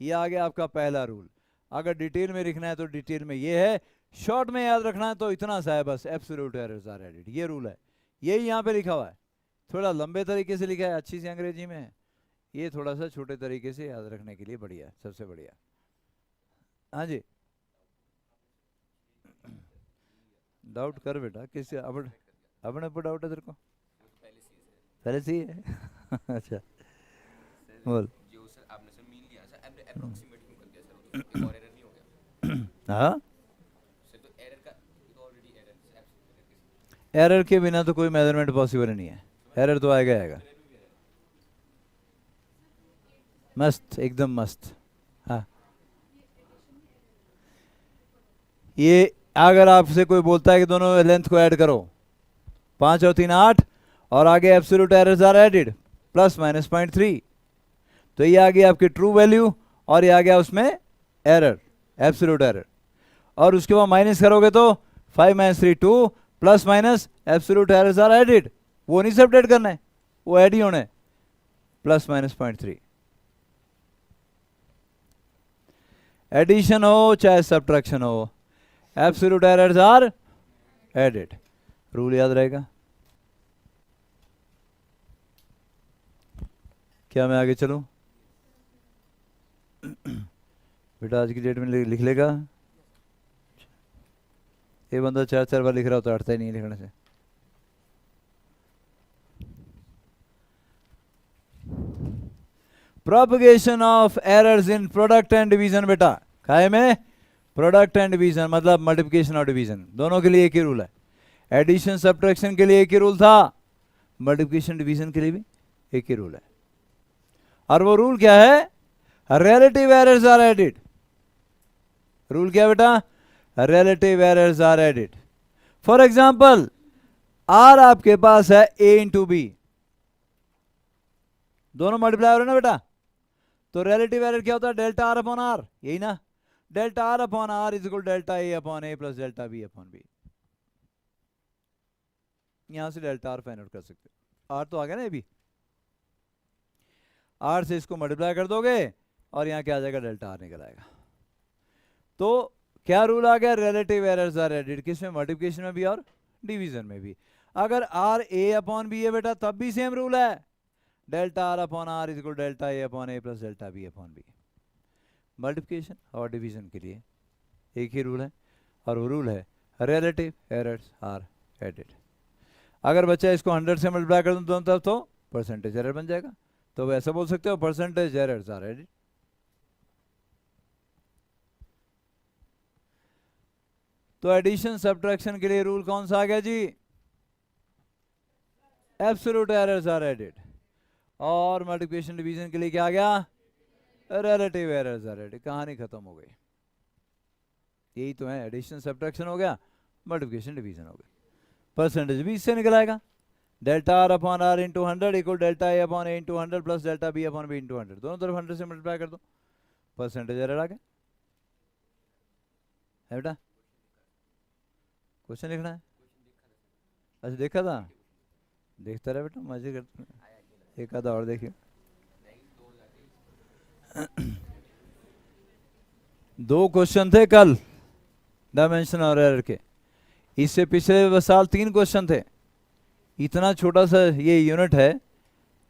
ये आ गया आपका पहला रूल। अगर डिटेल में लिखना है तो डिटेल में ये है, शॉर्ट में याद रखना है तो इतना सा है बस, एब्सोल्यूट एरर्स आर एडेड, ये रूल है। यही यहाँ पे लिखा हुआ है, थोड़ा लंबे तरीके से लिखा है, अच्छी सी अंग्रेजी में है, ये थोड़ा सा छोटे तरीके से याद रखने के लिए बढ़िया, सबसे बढ़िया। हाँ जी, डाउट कर बेटा, किससे अपने अपने ऊपर डाउट है तेरे को? पहले से ही है अच्छा बोल। जो सर आपने सर मीन लिया सर, अप्रोक्सीमेट क्यों करते और एरर नहीं हो गया हाँ, सर, तो एरर का तो ऑलरेडी एरर एब्सोल्यूट एरर के बिना तो कोई मेजरमेंट पॉसिबल नहीं है, एरर तो आएगा आएगा। मस्त, एकदम मस्त। हाँ, ये अगर आपसे कोई बोलता है कि दोनों लेंथ को ऐड करो, 5 और 3 8, और आगे absolute errors are added plus minus 0.3, तो ये आ गई आपकी ट्रू वैल्यू और ये आ गया उसमें एरर, एब्सोल्यूट एरर। और उसके बाद माइनस करोगे तो 5 minus 3 2 plus minus absolute errors are added, वो नहीं सेपरेट करना है, वो ऐड ही होना है, प्लस माइनस 0.3। एडिशन हो चाहे सब्ट्रैक्शन हो, absolute errors are added, rule याद रहेगा। क्या मैं आगे चलूं? बेटा आज की डेट में लिख लेगा। ये बंदा 4 4 बार लिख रहा होता, अटता ही नहीं लिखने से। Propagation of errors in product and division, बेटा काय में प्रोडक्ट एंड डिवीजन मतलब मल्टीप्लिकेशन और डिवीजन, दोनों के लिए एक ही रूल है। एडिशन सब्ट्रैक्शन के लिए एक ही रूल था, मल्टीप्लिकेशन डिवीजन के लिए भी एक ही रूल है। और वो रूल क्या है? Relative errors are added. Rule क्या बेटा? Relative errors are added. For example, R आपके पास है ए इंटू बी, दोनों मल्टीप्लाई हो रहे ना बेटा, तो रिलेटिव एरर क्या होता है? डेल्टा आर अपॉन आर, यही ना, delta R upon R is equal delta A upon A plus delta B upon B. यहां से डेल्टा आर फाइंड आउट कर सकते हो, आर तो आ गया ना ये भी, आर से इसको मल्टीप्लाई कर दोगे और यहां क्या आ जाएगा? डेल्टा आर निकल आएगा। तो क्या रूल आ गया? रिलेटिव एरर्स आर एडिड, किसमें? मल्टीप्लिकेशन में भी और डिवीजन में भी। अगर आर ए अपॉन बी है बेटा तब भी सेम रूल है, delta R upon R is equal delta A upon A plus delta B upon B. Multiplication और डिवीजन के लिए एक ही रूल है, और वो रूल है रिलेटिव एरर्स आर एडिड। अगर बच्चा इसको 100 से मल्टीप्लाई कर दूं दोनों तरफ तो परसेंटेज एरर बन जाएगा, तो वैसा बोल सकते हो परसेंटेज एरर्स आर एडिड। तो एडिशन सब्ट्रैक्शन के लिए रूल कौन सा आ गया जी? Absolute errors are added. और मल्टीप्लिकेशन डिवीजन के लिए क्या आ गया? Relative errors are added. कहानी खत्म हो गई। यही तो है, एडिशन सब्ट्रैक्शन हो गया, मल्टीप्लिकेशन डिवीजन हो गया, परसेंटेज भी इससे निकल आएगा। Delta R upon R into 100 equal delta A upon A into 100 plus delta B upon B into 100, दोनों तरफ 100 से मल्टीप्लाई कर दो, परसेंटेज एरर आ गया है बेटा। क्वेश्चन लिखना है? अच्छा देखा था, देखता रहे बेटा, मजे करते, एक आधा और देखिए। दो क्वेश्चन थे कल डायमेंशन और एरर के, इससे पिछले साल 3 क्वेश्चन थे। इतना छोटा सा ये यूनिट है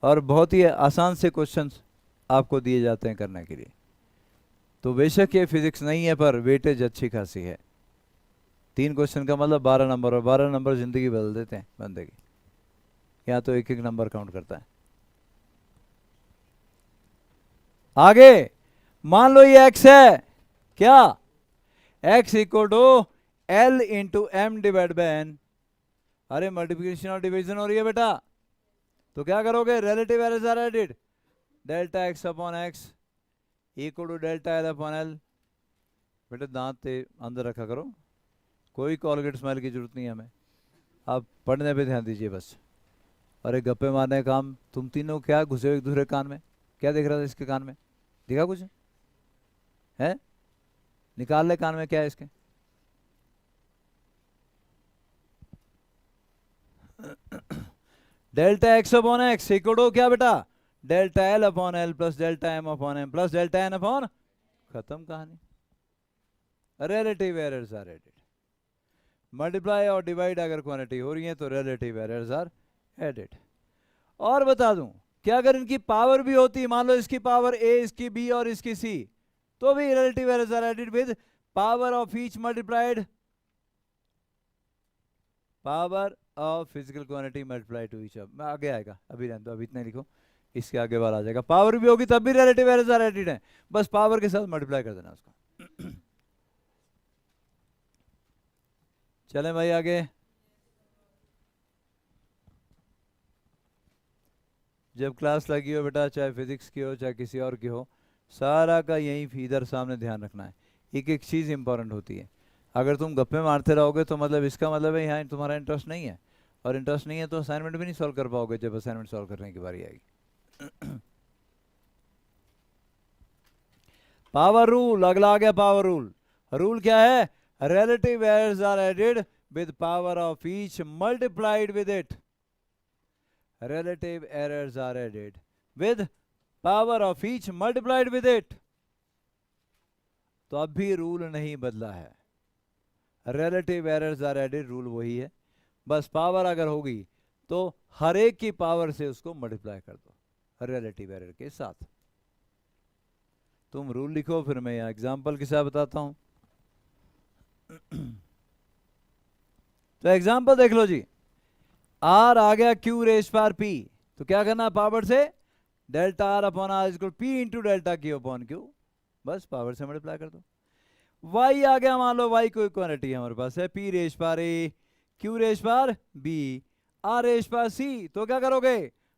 और बहुत ही आसान से क्वेश्चंस आपको दिए जाते हैं करने के लिए। तो बेशक ये फिजिक्स नहीं है पर वेटेज अच्छी खासी है। 3 क्वेश्चन का मतलब 12 नंबर, और 12 नंबर जिंदगी बदल देते हैं बंदे की। यहाँ तो एक एक नंबर काउंट करता है। आगे मान लो ये x है, क्या? x equal to L into M divide by N. अरे मल्टीप्लिकेशन और डिवीजन हो रही है बेटा, तो क्या करोगे? Relative errors are added, delta X upon X equal to delta L upon L. बेटा दांत अंदर रखा करो, कोई कॉलगेट स्माइल की जरूरत नहीं है हमें, आप पढ़ने पे ध्यान दीजिए बस। अरे गप्पे मारने का काम तुम तीनों क्या घुसे हो एक दूसरे कान में? क्या देख रहा था इसके कान में? दिखा कुछ है? निकाल ले कान में क्या है इसके। Delta X upon X equal to क्या बेटा? Delta L upon L plus delta M upon M plus delta N upon, खत्म कहानी। Relative errors are added. Multiply और डिवाइड अगर क्वांटिटी हो रही है तो रिलेटिव एरर्स आर एडिड। और बता दूं कि अगर इनकी पावर भी होती, मान लो इसकी पावर ए, इसकी बी और इसकी सी, तो भी relative errors are added with power of each multiplied power of physical quantity multiply to each. आगे आएगा, अभी रहने दो, अभी इतना लिखो इसके आगे वाला आ जाएगा। पावर भी होगी तब भी रिलेटिव एरर्स आर एडेड है, बस पावर के साथ मल्टीप्लाई कर देना उसको। चलें भाई आगे। जब क्लास लगी हो बेटा, चाहे फिजिक्स की हो चाहे किसी और की हो, सारा का यही फीदर सामने ध्यान रखना है। एक एक चीज़ इंपॉर्टेंट होती है। अगर तुम गप्पे मारते रहोगे तो मतलब इसका मतलब है यहाँ तुम्हारा इंटरेस्ट नहीं है, और इंटरेस्ट नहीं है तो असाइनमेंट भी नहीं सॉल्व कर पाओगे जब असाइनमेंट सॉल्व करने की बारी आएगी। पावर रूल, अगला आ गया पावर रूल। रूल क्या है? Relative errors are added with power of each multiplied with it. relative errors are added with power of each multiplied with it। तो अब भी रूल नहीं बदला है, relative errors are added, rule वही है, बस पावर अगर होगी तो हर एक की पावर से उसको मल्टीप्लाई कर दो relative error के साथ। तुम रूल लिखो, फिर मैं यहाँ एग्जाम्पल के साथ बताता हूं। तो एग्जाम्पल देख लो जी। आर आ गया क्यू रेज पावर पी, तो क्या करना पावर से? Delta R upon R equal P into delta Q upon Q, बस पावर से मल्टीप्लाई कर दो। वाई आ गया, मान लो वाई कोई क्वांटिटी हमारे पास है, P raise power A, Q raise power B, R raise power C, तो क्या करोगे?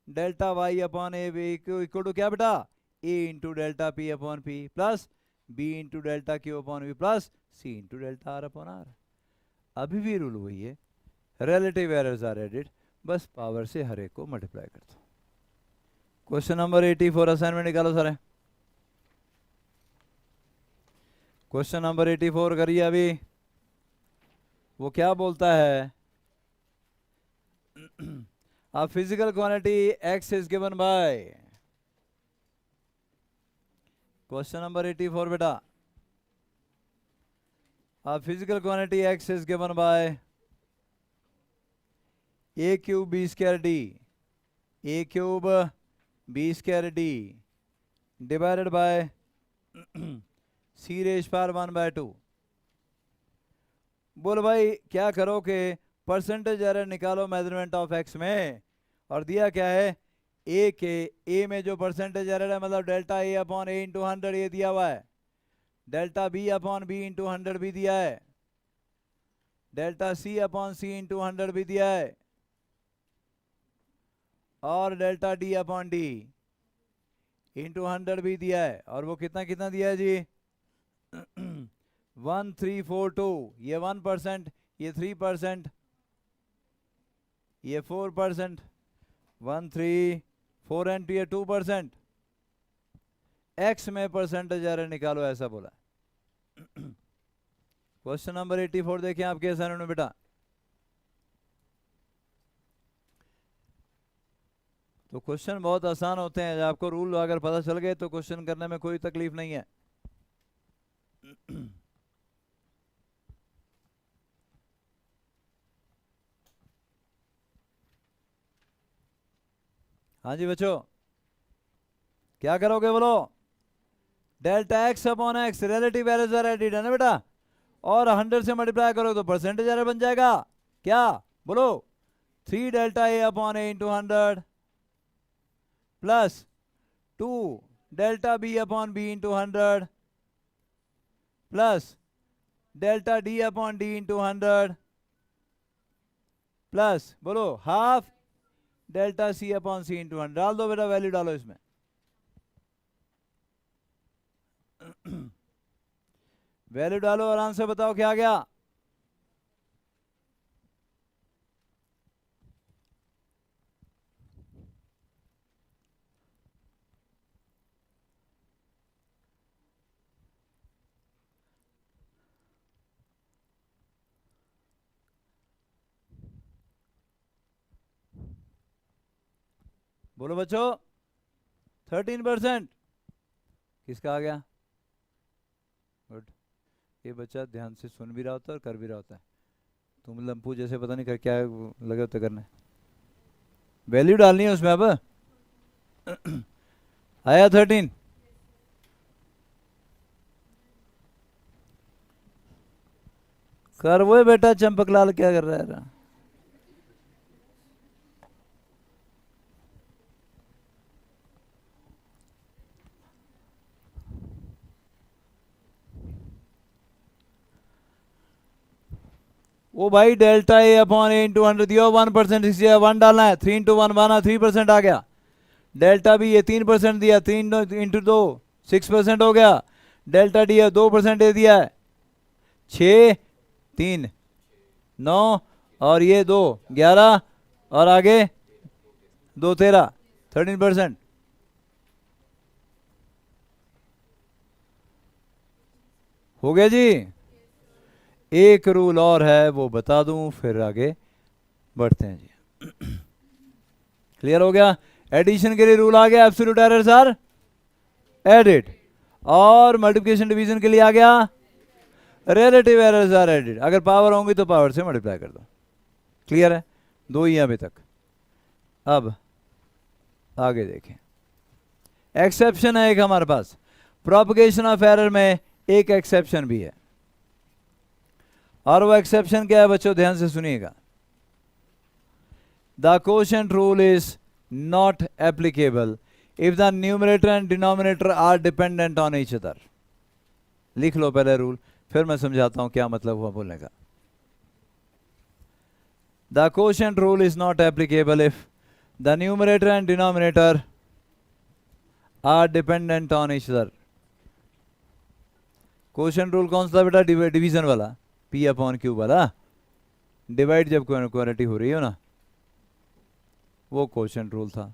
Delta Y upon A equal to क्या बेटा? A into delta P upon P plus B into delta Q upon B plus C into delta R upon R. अभी भी rule वही है, relative errors are added, बस power से हर एक को मल्टीप्लाई कर दो। क्वेश्चन नंबर 84 असाइनमेंट निकालो सारे। क्वेश्चन नंबर 84 करिए अभी। वो क्या बोलता है? A physical quantity x is given by, question number 84 बेटा। A physical quantity x is given by a cube b square d, a cube b square d divided by c raised power 1/2। बोल भाई क्या करो कि percentage error निकालो measurement of x में, और दिया क्या है? ए के, ए में जो परसेंटेज एरर है मतलब delta A upon A into 100 ये दिया हुआ है, delta B upon B into 100 भी दिया है, delta C upon C into 100 भी दिया है, और delta D upon D into 100 भी दिया है। और वो कितना कितना दिया है जी? 1342, ये 1%, ये 3%, ये 4%, 1 3 4 एंड ये 2%। एक्स में परसेंटेज एरर निकालो ऐसा बोला। क्वेश्चन नंबर 84 देखिए आपके असाइनमेंट में बेटा। तो क्वेश्चन बहुत आसान होते हैं, आपको रूल अगर पता चल गए तो क्वेश्चन करने में कोई तकलीफ नहीं है। हाँ जी बच्चों, क्या करोगे बोलो? Delta X upon X, relative errors are added है ना बेटा, और 100 से मल्टीप्लाई करो तो परसेंटेज एरर बन जाएगा। क्या बोलो? 3 delta A upon A into 100 plus 2 delta B upon B into 100 plus delta D upon D into 100 plus बोलो half delta C upon C into 100। डाल दो बेटा, वैल्यू डालो इसमें। वैल्यू डालो, आराम से बताओ क्या आ गया। बोलो बच्चों, 13%। किसका आ गया? गुड। ये बच्चा ध्यान से सुन भी रहा होता है और कर भी रहा होता है। तुम लंपू जैसे पता नहीं कर क्या लगे होते करने। वैल्यू डालनी है उसमें अब। आया 13। कर वो बेटा, चंपकलाल क्या कर रहा है? वो भाई delta A upon A into 100 दिया 1%, इसलिए 1 डालना है, 3 इंटू 1 1 3% आ गया। डेल्टा बी ये 3% दिया, 3 इंटू 2 6% हो गया। डेल्टा डी 2% दे दिया है, 6 3 9 और ये 2 11 और आगे 2 13 13%। हो गया जी। एक रूल और है वो बता दूं फिर आगे बढ़ते हैं जी। क्लियर हो गया। एडिशन के लिए रूल आ गया, एब्सोल्यूट एरर्स आर एडिड, और मल्टीप्लिकेशन डिवीजन के लिए आ गया रिलेटिव एरर्स आर एडिड। अगर पावर होंगी तो पावर से मल्टीप्लाई कर दो। क्लियर है, दो ही अभी तक। अब आगे देखें, एक्सेप्शन है एक हमारे पास, प्रोपगेशन ऑफ एरर में एक एक्सेप्शन भी है, और वो एक्सेप्शन क्या है बच्चों, ध्यान से सुनिएगा। The quotient rule is not applicable if the numerator and denominator are dependent on each other. लिख लो पहले रूल, फिर मैं समझाता हूं क्या मतलब हुआ बोलने का। The quotient rule is not applicable if the numerator and denominator are dependent on each other. Quotient rule कौन सा बेटा, डिवीजन वाला, पी अपॉन क्यू वाला। डिवाइड जब क्वांटिटी हो रही हो ना, वो क्वोशंट रूल था।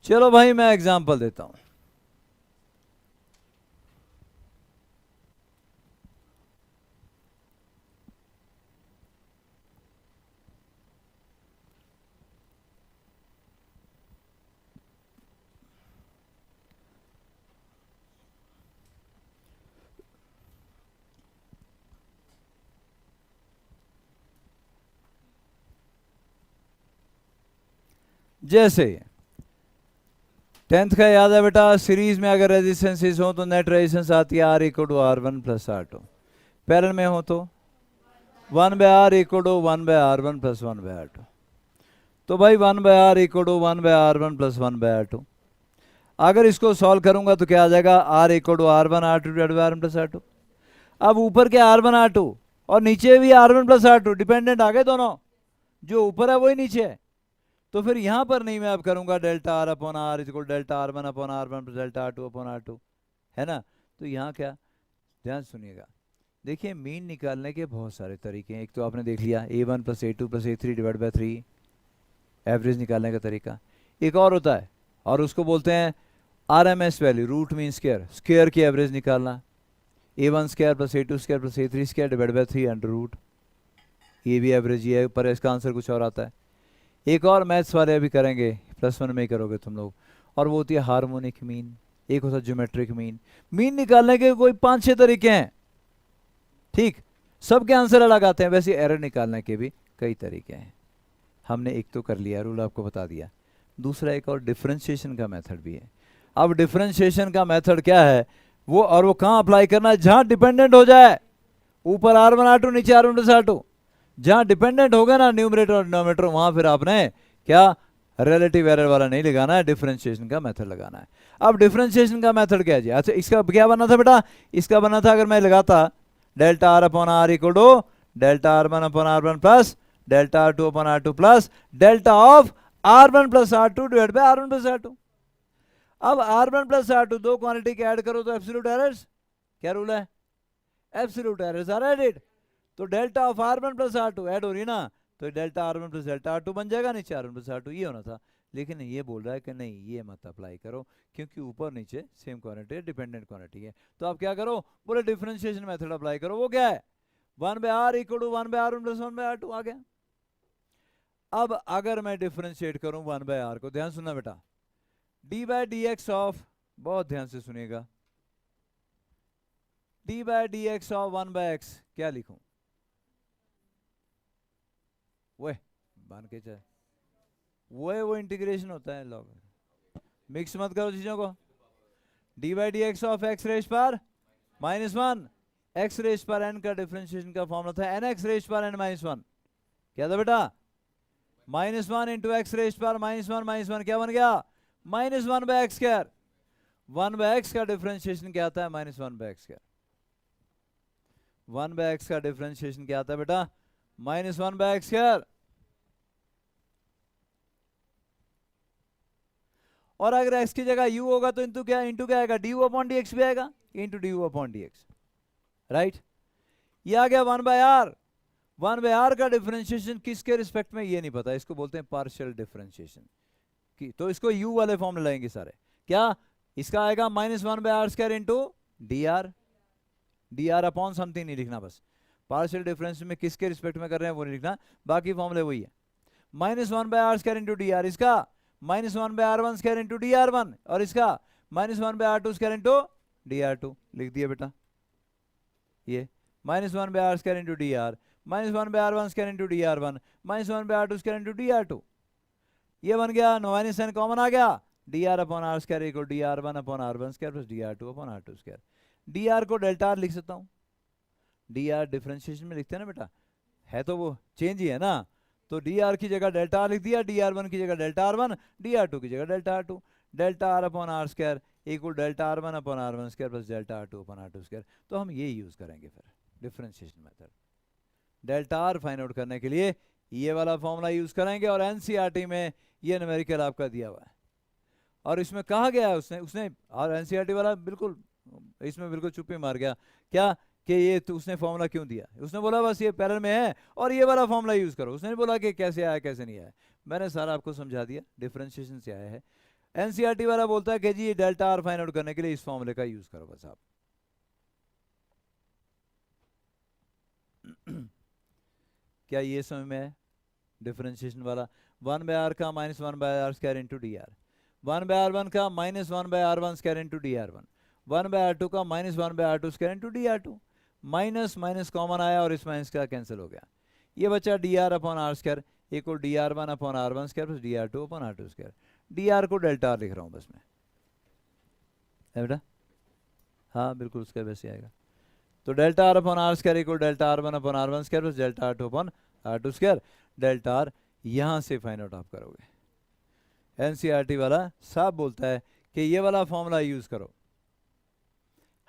चलो भाई मैं एग्जांपल देता हूं। जैसे 10th का याद है बेटा, सीरीज में अगर रेजिस्टेंसेस हो तो नेट रेजिस्टेंस आती है R equal to R one plus R two. Parallel में हो तो 1 by R equal to 1 by R one plus 1 by R two. तो भाई 1 by R equal to 1 by R one plus 1 by R two. अगर इसको solve करूंगा तो क्या आ जाएगा, R equal to R one R two divide by R one plus R two. अब ऊपर के आर वन आर टू और नीचे भी R one plus R two, dependent आ गए दोनों, जो ऊपर है वही नीचे है। तो फिर यहां पर नहीं मैं अब करूंगा delta R upon R equal delta R one upon R one plus delta R two upon R two, है ना। तो यहाँ क्या, ध्यान सुनिएगा, देखिए मीन निकालने के बहुत सारे तरीके हैं। एक तो आपने देख लिया A one plus A two plus A three divide by 3, average निकालने का तरीका। एक और होता है, और उसको बोलते हैं RMS value, root mean square, square की एवरेज निकालना। A1 square plus A2 square plus A3 square divide by 3 under root, ये भी एवरेज ही है, पर इसका आंसर कुछ और आता है। एक और मैथ्स वाले अभी करेंगे, +1 में ही करोगे तुम लोग, और वो होती है हार्मोनिक मीन, एक होता है ज्योमेट्रिक मीन। मीन निकालने के कोई 5-6 तरीके हैं, ठीक, सबके आंसर अलग आते हैं। वैसे एरर निकालने के भी कई तरीके हैं। हमने एक तो कर लिया, रूल आपको बता दिया। दूसरा एक और डिफरेंशिएशन का मेथड भी है। अब डिफरेंशिएशन का मेथड क्या है वो, और वो कहाँ अप्लाई करना है, जहां डिपेंडेंट हो जाए, ऊपर R1 R2 नीचे R1 प्लस R2, जहां डिपेंडेंट हो गया ना न्यूमरेटर और डिनोमिनेटर, वहां फिर आपने क्या रिलेटिव एरर वाला नहीं लगाना है, डिफरेंशिएशन का मेथड लगाना है। अब डिफरेंशिएशन का मेथड क्या है जी, अच्छा इसका क्या बना था बेटा, इसका बना था अगर मैं लगाता delta R upon R equal to delta R one upon R one plus delta R two upon R two plus delta of R one plus R two divide by R one plus R two. अब R one plus R two दो quantity के add करो तो absolute errors, क्या rule है, absolute errors are added. तो delta of R one plus R two add हो रही है ना, तो delta R one plus delta R two बन जाएगा, नीचे R one plus R two, ये होना था। लेकिन ये बोल रहा है कि नहीं ये मत अप्लाई करो, क्योंकि ऊपर नीचे सेम क्वांटिटी है, डिपेंडेंट क्वांटिटी है। तो आप क्या करो, बोले डिफरेंशिएशन मेथड अप्लाई करो। वो क्या है, 1 by R equal to 1 by R one plus 1 by R two आ गया। अब अगर मैं डिफरेंशिएट करूं 1 बाय आर को, ध्यान सुनना बेटा, D by D X of, बहुत ध्यान से सुनिएगा, D by D X of 1 by X क्या लिखूं, वह बन के चाहे वो इंटीग्रेशन होता है, लॉग, मिक्स मत करो चीजों को। D by D X of X raise पर -1, एक्स रेज पर एन का डिफरेंशिएशन का फॉर्मूला था एन एक्स रेज पर एन -1, क्या था बेटा, -1 इंटू एक्स रेस्ट पर -1 क्या बन गया, -1/x²। 1/x का डिफरेंशिएशन क्या आता है, -1/x²। 1/x का डिफरेंशिएशन क्या आता है बेटा, -1/x²। और अगर x की जगह u होगा तो इंटू क्या आएगा, du/dx भी आएगा, इंटू du/dx, राइट। ये आ गया 1/r। 1/r का डिफरेंशिएशन किसके रिस्पेक्ट में ये नहीं पता, इसको बोलते हैं पार्शियल डिफरेंशिएशन की, तो इसको u वाले फॉर्म में लाएंगे सारे। क्या इसका आएगा, -1/r² into dr upon something नहीं लिखना, बस पार्शियल डिफरेंस में किसके रिस्पेक्ट में कर रहे हैं वो नहीं लिखना, बाकी फॉर्मूले वही है। -1/r² इंटू dr, इसका -1/r1² इंटू dr1, और इसका -1/r2² इंटू dr2 लिख दिया बेटा। ये -1/r² into dr, -1/r1² into dr1, -1/r2² into dr2, ये बन गया। माइनस n कॉमन आ गया, dr/r² equal dr1/r1² plus dr2/r2²। dr को डेल्टा आर लिख सकता हूँ, dr डिफरेंशिएशन में लिखते हैं ना बेटा, है तो वो चेंज ही है ना, तो dr की जगह डेल्टा आर लिख दिया, dr1 की जगह डेल्टा r1, dr2 की जगह delta r2, delta r/r² equal delta r1/r1² plus delta r2/r2²। तो हम ये यूज करेंगे फिर differentiation method, delta R find out करने के लिए ये वाला फॉर्मूला यूज करेंगे। और एनसीईआरटी में ये न्यूमेरिकल आपका दिया हुआ है, और इसमें कहा गया है उसने और एनसीईआरटी वाला बिल्कुल इसमें बिल्कुल चुप्पी मार गया, क्या कि ये तो उसने फॉर्मूला क्यों दिया, उसने बोला बस ये पैरेलल में है और ये वाला फॉर्मूला यूज करो, उसने नहीं बोला कि कैसे आया कैसे नहीं आया। मैंने सारा आपको समझा दिया, डिफरेंशिएशन से आया है। एनसीईआरटी वाला बोलता है कि जी ये डेल्टा आर फाइंड आउट करने के लिए इस फॉर्मूले का यूज करो बस आप। क्या ये समझ में है डिफरेंशिएशन वाला, 1/r का -1/r² इंटू dr, 1/r1 का -1/r1² इंटू dr1, 1/r2 का -1/r2² into dr2, minus minus common आया और इस माइनस का कैंसिल हो गया, ये बचा dr/r² equal dr1/r1² plus dr2/r2²। dr को डेल्टा आर लिख रहा हूँ बस मैं, है बेटा, हाँ बिल्कुल उसका वैसे आएगा। तो delta r/r² equal delta r1/r1² plus delta r2/r2²। Delta R यहाँ से फाइंड आउट आप करोगे। एनसीईआरटी वाला साफ बोलता है कि ये वाला फॉर्मूला यूज करो।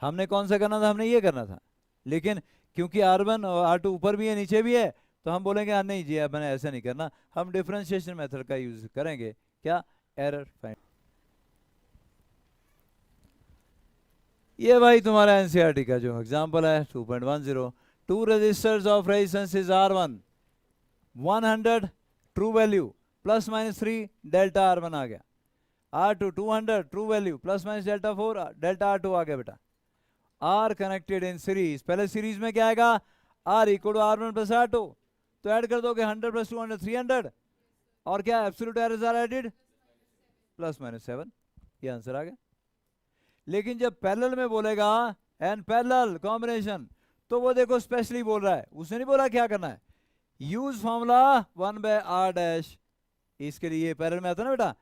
हमने कौन सा करना था, हमने ये करना था, लेकिन क्योंकि r1 और r2 ऊपर भी है नीचे भी है तो हम बोलेंगे हाँ नहीं जी मैंने ऐसा नहीं करना, हम डिफरेंशिएशन मेथड का यूज करेंगे। क्या, एरर फाइंड। ये भाई तुम्हारा एनसीईआरटी का जो एग्जांपल है 2.10, two resistors of resistance is R1 100 true value ±3 delta R1 आ गया, R2 200 true value ± delta 4 delta R2 आ गया बेटा। R कनेक्टेड इन सीरीज, पहले सीरीज में क्या आएगा, R equal to R1 plus R2, तो ऐड कर दोगे 100 + 200 300, और क्या एब्सोल्यूट एरर्स आर एडेड ±7, ये आंसर आ गया। लेकिन जब पैरेलल में बोलेगा एंड पैरेलल कॉम्बिनेशन, तो वो देखो स्पेशली बोल रहा है, उसने नहीं बोला क्या करना है, यूज फॉर्मूला 1/r', इसके लिए पैरेलल में आता है ना बेटा,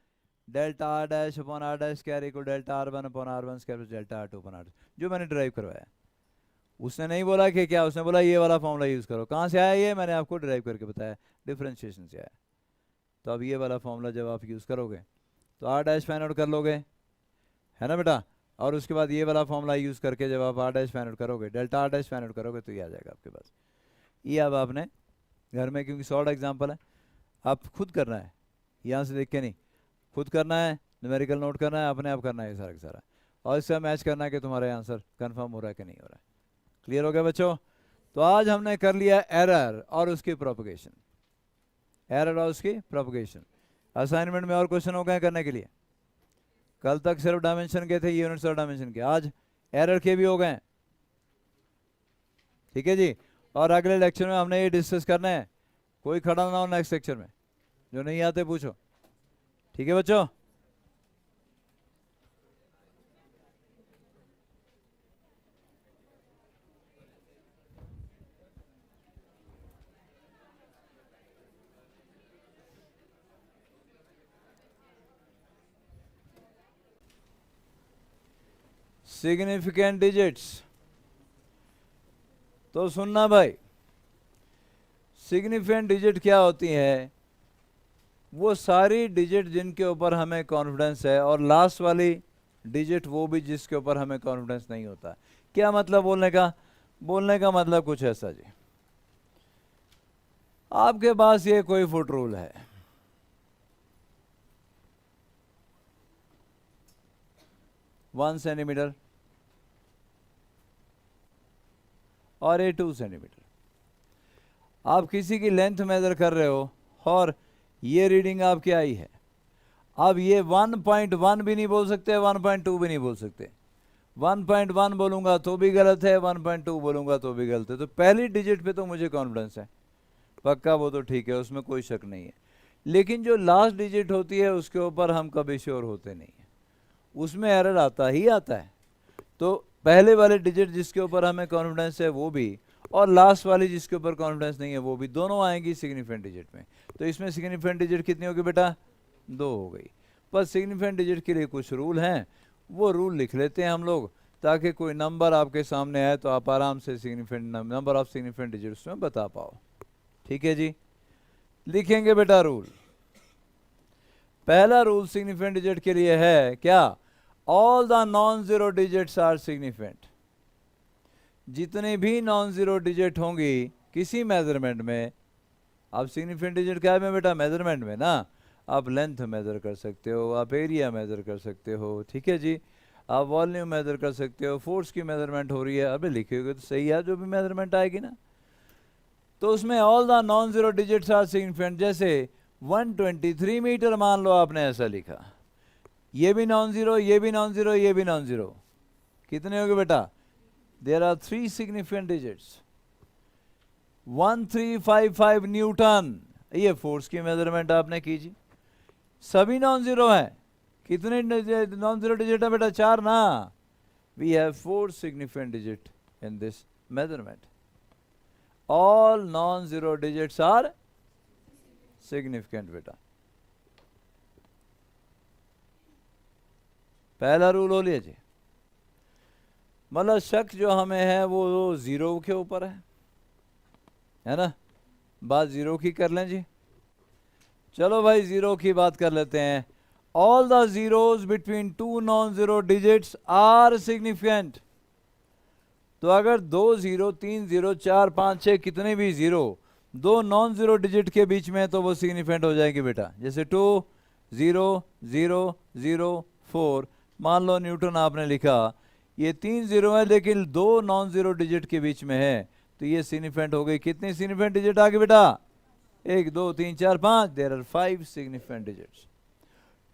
delta r'/r' equal delta r1/r1² delta r2/r2, जो मैंने ड्राइव करवाया। उसने नहीं बोला कि क्या, उसने बोला ये वाला फॉर्मूला यूज करो। कहाँ से आया ये, मैंने आपको ड्राइव करके बताया, डिफरेंशिएशन से आया। तो अब ये वाला फॉर्मूला जब आप यूज करोगे तो r' फाइंड आउट कर लोगे, है ना बेटा, और उसके बाद ये वाला फॉर्मूला यूज करके जब आप r' फाइंड आउट करोगे, डेल्टा r' फाइंड आउट करोगे, तो ये आ जाएगा आपके पास। ये अब आपने घर में, क्योंकि शॉर्ट एग्जाम्पल है, आप खुद करना है, यहाँ से देख के नहीं, खुद करना है, न्यूमेरिकल नोट करना है, अपने आप करना है ये सारा का सारा, और इससे मैच करना है कि तुम्हारा आंसर कंफर्म हो रहा है कि नहीं हो रहा है। क्लियर हो गया बच्चों? तो आज हमने कर लिया एरर और उसकी प्रोपगेशन, एरर और उसकी प्रोपगेशन। असाइनमेंट में और क्वेश्चन हो गए करने के लिए? कल तक सिर्फ डायमेंशन के थे, यूनिट्स और डायमेंशन के, आज एरर के भी हो गए। ठीक है जी, और अगले लेक्चर में हमने ये डिस्कस करना है, कोई खड़ा ना हो नेक्स्ट लेक्चर में, जो नहीं आते पूछो। ठीक है बच्चों? सिग्निफिकेंट डिजिट्स, तो सुनना भाई, सिग्निफिकेंट डिजिट क्या होती है, वो सारी डिजिट जिनके ऊपर हमें कॉन्फिडेंस है, और लास्ट वाली डिजिट वो भी जिसके ऊपर हमें कॉन्फिडेंस नहीं होता। क्या मतलब बोलने का मतलब कुछ ऐसा जी, आपके पास ये कोई फुट रूल है, वन सेंटीमीटर और ये 2 सेंटीमीटर। आप किसी की लेंथ मेजर कर रहे हो और ये रीडिंग आपकी आई है। अब ये 1.1 भी नहीं बोल सकते, 1.2 भी नहीं बोल सकते। 1.1 बोलूंगा तो भी गलत है, 1.2 बोलूंगा तो भी गलत है। तो पहली डिजिट पे तो मुझे कॉन्फिडेंस है पक्का, वो तो ठीक है, उसमें कोई शक नहीं है। लेकिन जो लास्ट डिजिट होती है उसके ऊपर हम कभी श्योर होते नहीं है, उसमें एरर आता ही आता है। तो पहले वाले डिजिट जिसके ऊपर हमें कॉन्फिडेंस है वो भी, और लास्ट वाली जिसके ऊपर कॉन्फिडेंस नहीं है वो भी, दोनों आएंगी सिग्निफिकेंट डिजिट में। तो इसमें सिग्निफिकेंट डिजिट कितनी होगी बेटा? 2 हो गई। पर सिग्निफिकेंट डिजिट के लिए कुछ रूल हैं, वो रूल लिख लेते हैं हम लोग, ताकि कोई नंबर आपके सामने आए तो आप आराम से significant number of significant digit उसमें बता पाओ। ठीक है जी, लिखेंगे बेटा रूल। पहला रूल सिग्निफिकेंट डिजिट के लिए है क्या? All the non zero digits are significant. जितने भी नॉन जीरो डिजिट होंगी किसी मेजरमेंट में, आप सिग्निफिकेंट डिजिट क्या है बेटा? मेजरमेंट में ना, आप लेंथ मेजर कर सकते हो, आप एरिया मेजर कर सकते हो, ठीक है जी, आप वॉल्यूम मेजर कर सकते हो, फोर्स की मेजरमेंट हो रही है, अबे लिखोगे तो सही है जो भी मेजरमेंट आएगी ना। तो उसमें all the non zero digits are significant. जैसे 123 मीटर मान लो आपने ऐसा लिखा, ये भी नॉन जीरो, ये भी नॉन जीरो, ये भी नॉन जीरो, कितने हो गए बेटा? There are 3 significant digits. 1355 newton, ये फोर्स की मेजरमेंट आपने कीजिए, सभी नॉन जीरो है। कितने नॉन जीरो डिजिट है बेटा? 4 ना। We have 4 significant digit in this measurement. All non zero digits are significant बेटा। पहला रूल हो लिया जी। मतलब शक जो हमें है वो जीरो के ऊपर है ना, बात जीरो की कर लें जी। चलो भाई जीरो की बात कर लेते हैं। All the zeros between 2 non zero digits are significant. तो अगर 2 0, 3 0, 4, 5, 6 कितने भी जीरो 2 नॉन जीरो डिजिट के बीच में, तो वो सिग्निफिकेंट हो जाएगी बेटा। जैसे 2 0 0 0 4, मान लो न्यूटन आपने लिखा, ये 3 जीरो है लेकिन 2 नॉन जीरो डिजिट के बीच में है, तो ये सिग्निफिकेंट हो गई। कितनी सिग्निफिकेंट डिजिट आ गई बेटा? 1 2 3 4 5, there are 5 significant digits.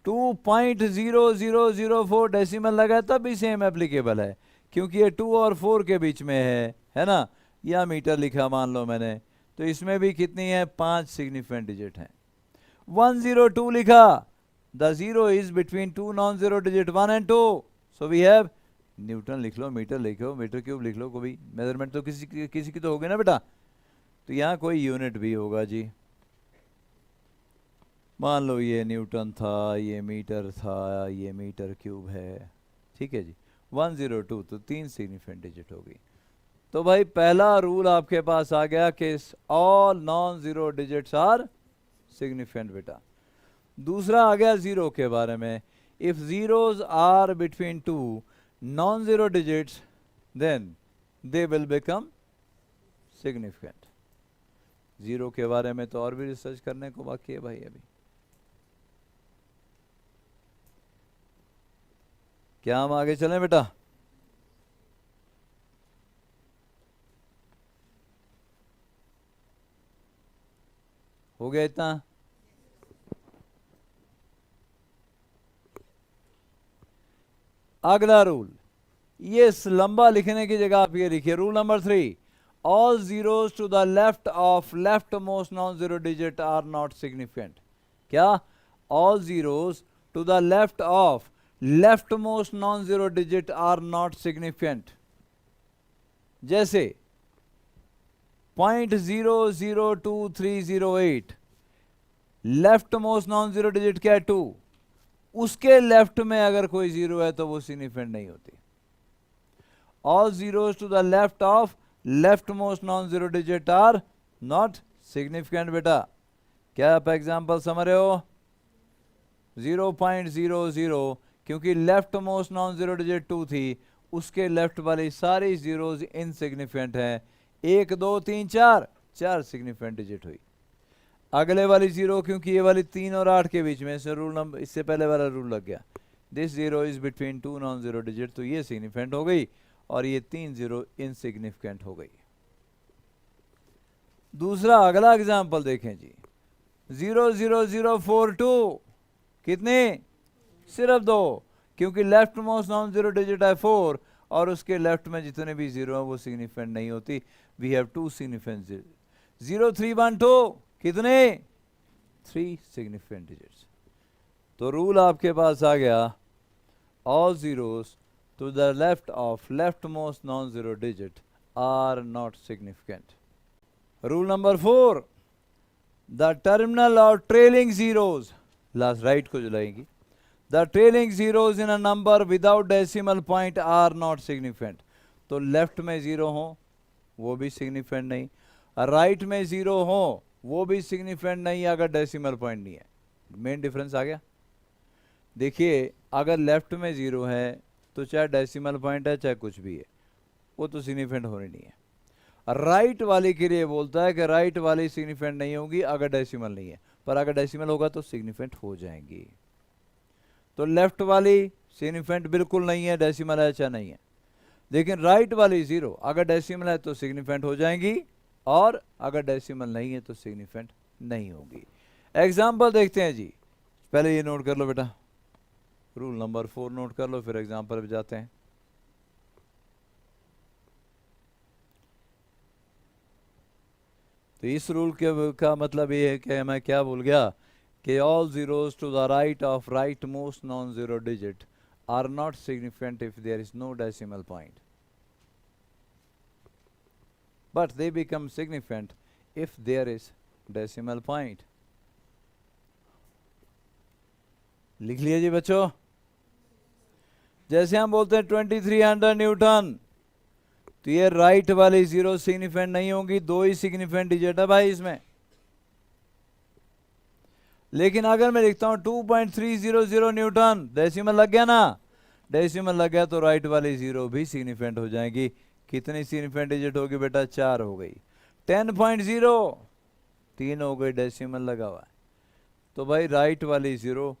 2.0004 decimal लगा तब भी सेम एप्लीकेबल है, क्योंकि ये 2 और 4 के बीच में है ना। या मीटर लिखा मान लो मैंने, तो इसमें भी कितनी है? 5 सिग्निफिकेंट डिजिट हैं। 102 लिखा, the zero is between 2 non zero digit 1 and 2, so we have, newton लिख लो, मीटर लिखो, मीटर क्यूब लिख लो, कोई मेजरमेंट तो किसी की तो होगी ना बेटा। तो यहाँ कोई यूनिट भी होगा जी, मान लो ये न्यूटन था, ये मीटर था, ये मीटर क्यूब है, ठीक है जी। 102, तो 3 सिग्निफिकेंट डिजिट होगी। तो भाई पहला रूल आपके पास आ गया कि all non zero digits are significant बेटा। दूसरा आ गया जीरो के बारे में। If zeros are between 2 non zero digits then they will become significant. Zero के बारे में तो और भी रिसर्च करने को बाकी है भाई अभी। क्या हम आगे चलें बेटा? हो गया इतना? अगला रूल, ये लंबा लिखने की जगह आप ये लिखिए, rule number 3, all zeros to the left of left most non zero digit are not significant. क्या? All zeros to the left of left most non zero digit are not significant. जैसे 0.002308, left most non zero digit क्या है? 2, उसके left में अगर कोई zero है तो वो सिग्निफिकेंट नहीं होती। All zeros to the left of left most non zero digit are not significant बेटा। क्या आप एग्जांपल समझ रहे हो? 0.00, क्योंकि left most non zero digit 2 थी, उसके लेफ्ट वाली सारी जीरोज इनसिग्निफिकेंट हैं। 1 2 3 4, 4 सिग्निफिकेंट डिजिट हुई। अगले वाली जीरो, क्योंकि ये वाली 3 और 8 के बीच में, इससे रूल नंबर, इससे पहले वाला रूल लग गया, this zero is between 2 non zero digit, तो ये सिग्निफिकेंट हो गई और ये 3 जीरो इनसिग्निफिकेंट हो गई। दूसरा अगला एग्जाम्पल देखें जी, 00042, कितने? सिर्फ 2, क्योंकि left most non zero digit है 4 और उसके लेफ्ट में जितने भी जीरो है वो सिग्निफिकेंट नहीं होती। We have 2 significant. 0312, कितने? 3 सिग्निफिकेंट डिजिट्स। तो रूल आपके पास आ गया, all zeros to the left of left most non zero digit are not significant. Rule number 4, the terminal of trailing zeros, last right को जो लाएंगी, the trailing zeros in a number without decimal point are not significant. तो left में zero हो वो भी significant नहीं, right में जीरो हो वो भी सिग्निफिकेंट नहीं अगर डेसिमल पॉइंट नहीं है। मेन डिफरेंस आ गया। देखिए अगर लेफ्ट में जीरो है तो चाहे डेसिमल पॉइंट है चाहे कुछ भी है, वो तो सिग्निफिकेंट होनी नहीं है। राइट वाले के लिए बोलता है कि राइट वाली सिग्निफिकेंट नहीं होगी अगर डेसिमल नहीं है, पर अगर डेसिमल होगा तो सिग्निफिकेंट हो जाएंगी। तो लेफ्ट वाली सिग्निफिकेंट बिल्कुल नहीं है, डेसिमल है चाहे नहीं है, लेकिन राइट वाली जीरो अगर डेसिमल है तो सिग्निफिकेंट हो जाएंगी और अगर डेसिमल नहीं है तो सिग्निफिकेंट नहीं होगी। एग्जाम्पल देखते हैं जी, पहले ये नोट कर लो बेटा, रूल नंबर 4 नोट कर लो, फिर एग्जाम्पल पे जाते हैं। तो इस रूल का मतलब ये है कि मैं क्या भूल गया कि all zeros to the right of right most non zero digit are not significant if there is no decimal point, but they become significant if there is decimal point। लिख लिया जी बच्चों। जैसे हम बोलते हैं 2300 न्यूटन, तो ये राइट वाली जीरो सिग्निफिकेंट नहीं होगी, 2 ही सिग्निफिकेंट डिजिट है भाई इसमें। लेकिन अगर मैं लिखता हूं 2.300 न्यूटन, डेसिमल लग गया ना, डेसिमल लग गया तो राइट वाली जीरो भी सिग्निफिकेंट हो जाएगी। कितनी सिग्निफिकेंट डिजिट होगी बेटा? 4 हो गई। 10.0, 3 हो गई, डेसिमल लगा हुआ है। तो भाई राइट वाली जीरो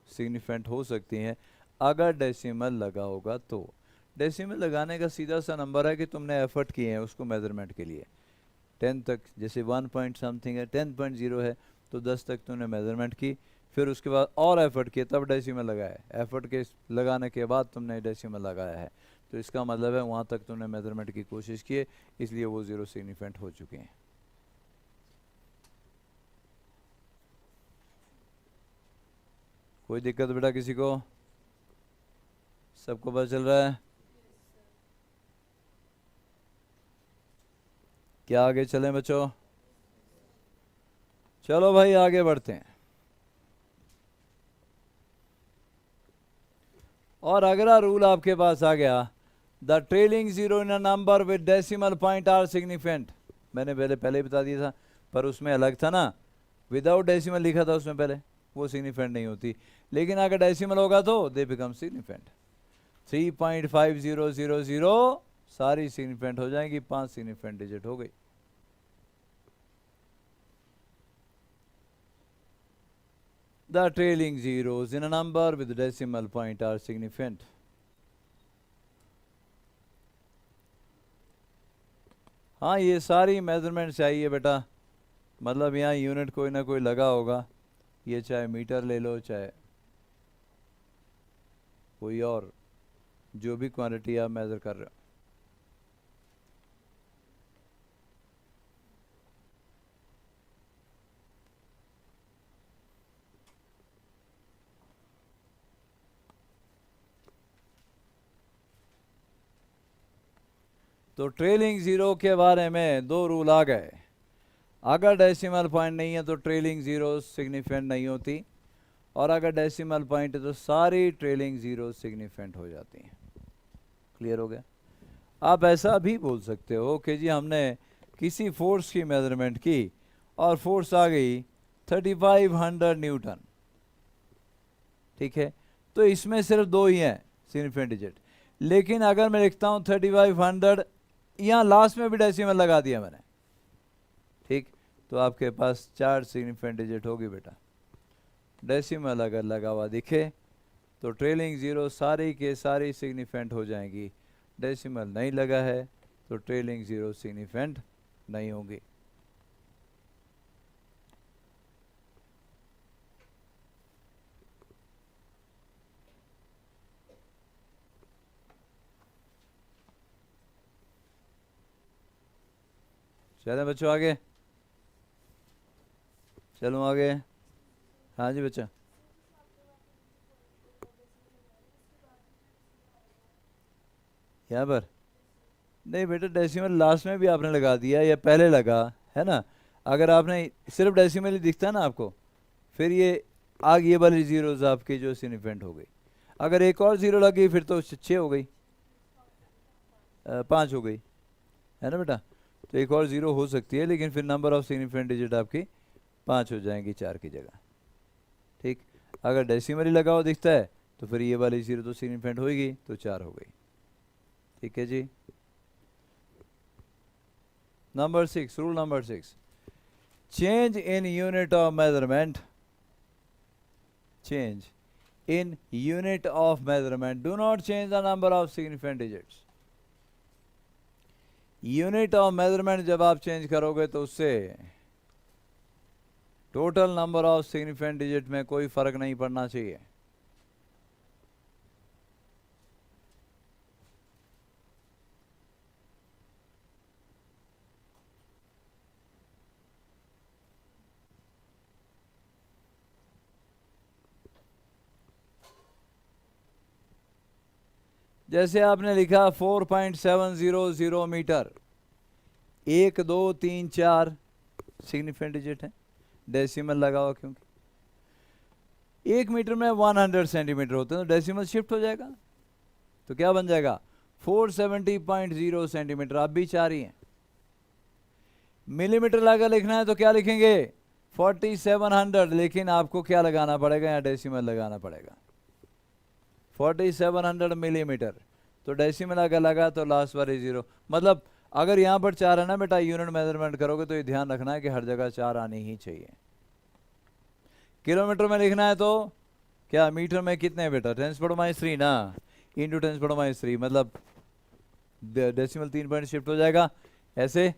सिग्निफिकेंट हो सकती हैं अगर डेसिमल लगा होगा तो। डेसिमल लगाने का सीधा सा नंबर है कि तुमने एफर्ट किए हैं उसको मेजरमेंट के लिए। 10 तक, जैसे 1 पॉइंट समथिंग है, 10.0 है तो 10 तक तुमने मेजरमेंट की, फिर उसके बाद और एफर्ट किए तब डेसिमल लगाया। एफर्ट के लगाने के बाद तुमने डेसिमल लगाया है, तो इसका मतलब है वहाँ तक तुमने मेजरमेंट की कोशिश की है, इसलिए वो जीरो सिग्निफिकेंट हो चुके हैं। कोई दिक्कत बेटा किसी को? सबको पता चल रहा है? क्या आगे चलें बच्चों? चलो भाई आगे बढ़ते हैं। और अगला रूल आपके पास आ गया, the trailing zero in a number with decimal point are significant. मैंने पहले ही बता दिया था, पर उसमें अलग था ना, विदाउट डेसिमल लिखा था उसमें पहले, वो सिग्निफिकेंट नहीं होती। लेकिन अगर डेसिमल होगा तो दे बिकम सिग्निफिकेंट। 3.5000 सारी सिग्निफिकेंट हो जाएंगी, 5 सिग्निफिकेंट डिजिट हो गई। The trailing zeros in a number with decimal point are significant। हाँ ये सारी मेजरमेंट चाहिए बेटा, मतलब यहाँ यूनिट कोई ना कोई लगा होगा, ये चाहे मीटर ले लो चाहे कोई और जो भी क्वांटिटी आप मेजर कर रहे हो। तो ट्रेलिंग जीरो के बारे में 2 रूल आ गए। अगर डेसिमल पॉइंट नहीं है तो ट्रेलिंग जीरो सिग्निफिकेंट नहीं होती, और अगर डेसिमल पॉइंट है तो सारी ट्रेलिंग जीरो सिग्निफिकेंट हो जाती हैं। क्लियर हो गया? आप ऐसा भी बोल सकते हो कि जी हमने किसी फोर्स की मेजरमेंट की और फोर्स आ गई 3500 न्यूटन, ठीक है, तो इसमें सिर्फ 2 ही हैं सिग्निफिकेंट डिजिट। लेकिन अगर मैं लिखता हूँ 3500, यहाँ लास्ट में भी डेसिमल लगा दिया मैंने, ठीक, तो आपके पास 4 सिग्निफिकेंट डिजिट होगी बेटा। डेसिमल अगर लगा हुआ दिखे तो ट्रेलिंग ज़ीरो सारी के सारी सिग्निफिकेंट हो जाएंगी, डेसिमल नहीं लगा है तो ट्रेलिंग ज़ीरो सिग्निफिकेंट नहीं होंगी। चलें बच्चों आगे, चलो आगे। हाँ जी बच्चा, यहाँ पर नहीं बेटा, डेसिमल लास्ट में भी आपने लगा दिया या पहले लगा है ना। अगर आपने सिर्फ डेसिमल ही दिखता ना आपको, फिर ये आगे वाली जीरोज आपकी जो सिग्निफिकेंट हो गई। अगर एक और ज़ीरो लग गई फिर तो 6 हो गई, 5 हो गई, है ना बेटा। तो एक और ज़ीरो हो सकती है, लेकिन फिर नंबर ऑफ सिग्निफिकेंट डिजिट आपकी 5 हो जाएंगी 4 की जगह, ठीक। अगर डेसिमल ही लगा हुआ दिखता है तो फिर ये वाली ज़ीरो तो सिग्निफिकेंट होगी, तो 4 हो गई, ठीक है जी। Number 6, rule number 6, change in unit of measurement, change in unit of measurement, do not change the number of significant digits. Unit of measurement जब आप चेंज करोगे तो उससे total number of significant digit में कोई फर्क नहीं पड़ना चाहिए। जैसे आपने लिखा 4.700 मीटर, 1 2 3 4 सिग्निफिकेंट डिजिट है, डेसिमल लगा हुआ क्योंकि 1 मीटर में 100 सेंटीमीटर होते हैं, तो डेसिमल शिफ्ट हो जाएगा, तो क्या बन जाएगा 470.0 सेंटीमीटर। आप भी 4 ही हैं। मिलीमीटर अगर लिखना है तो क्या लिखेंगे 4700, लेकिन आपको क्या लगाना पड़ेगा, यहाँ डेसिमल लगाना पड़ेगा 4700 मिलीमीटर। तो डेसिमल अगर लगा तो लास्ट वाली ज़ीरो, मतलब अगर यहाँ पर 4 है ना बेटा, यूनिट मेजरमेंट करोगे तो ये ध्यान रखना है कि हर जगह 4 आनी ही चाहिए। किलोमीटर में लिखना है तो क्या, मीटर में कितने हैं बेटा, 10⁻³ ना, इंटू 10⁻³, मतलब डेसिमल 3 पॉइंट शिफ्ट हो जाएगा ऐसे।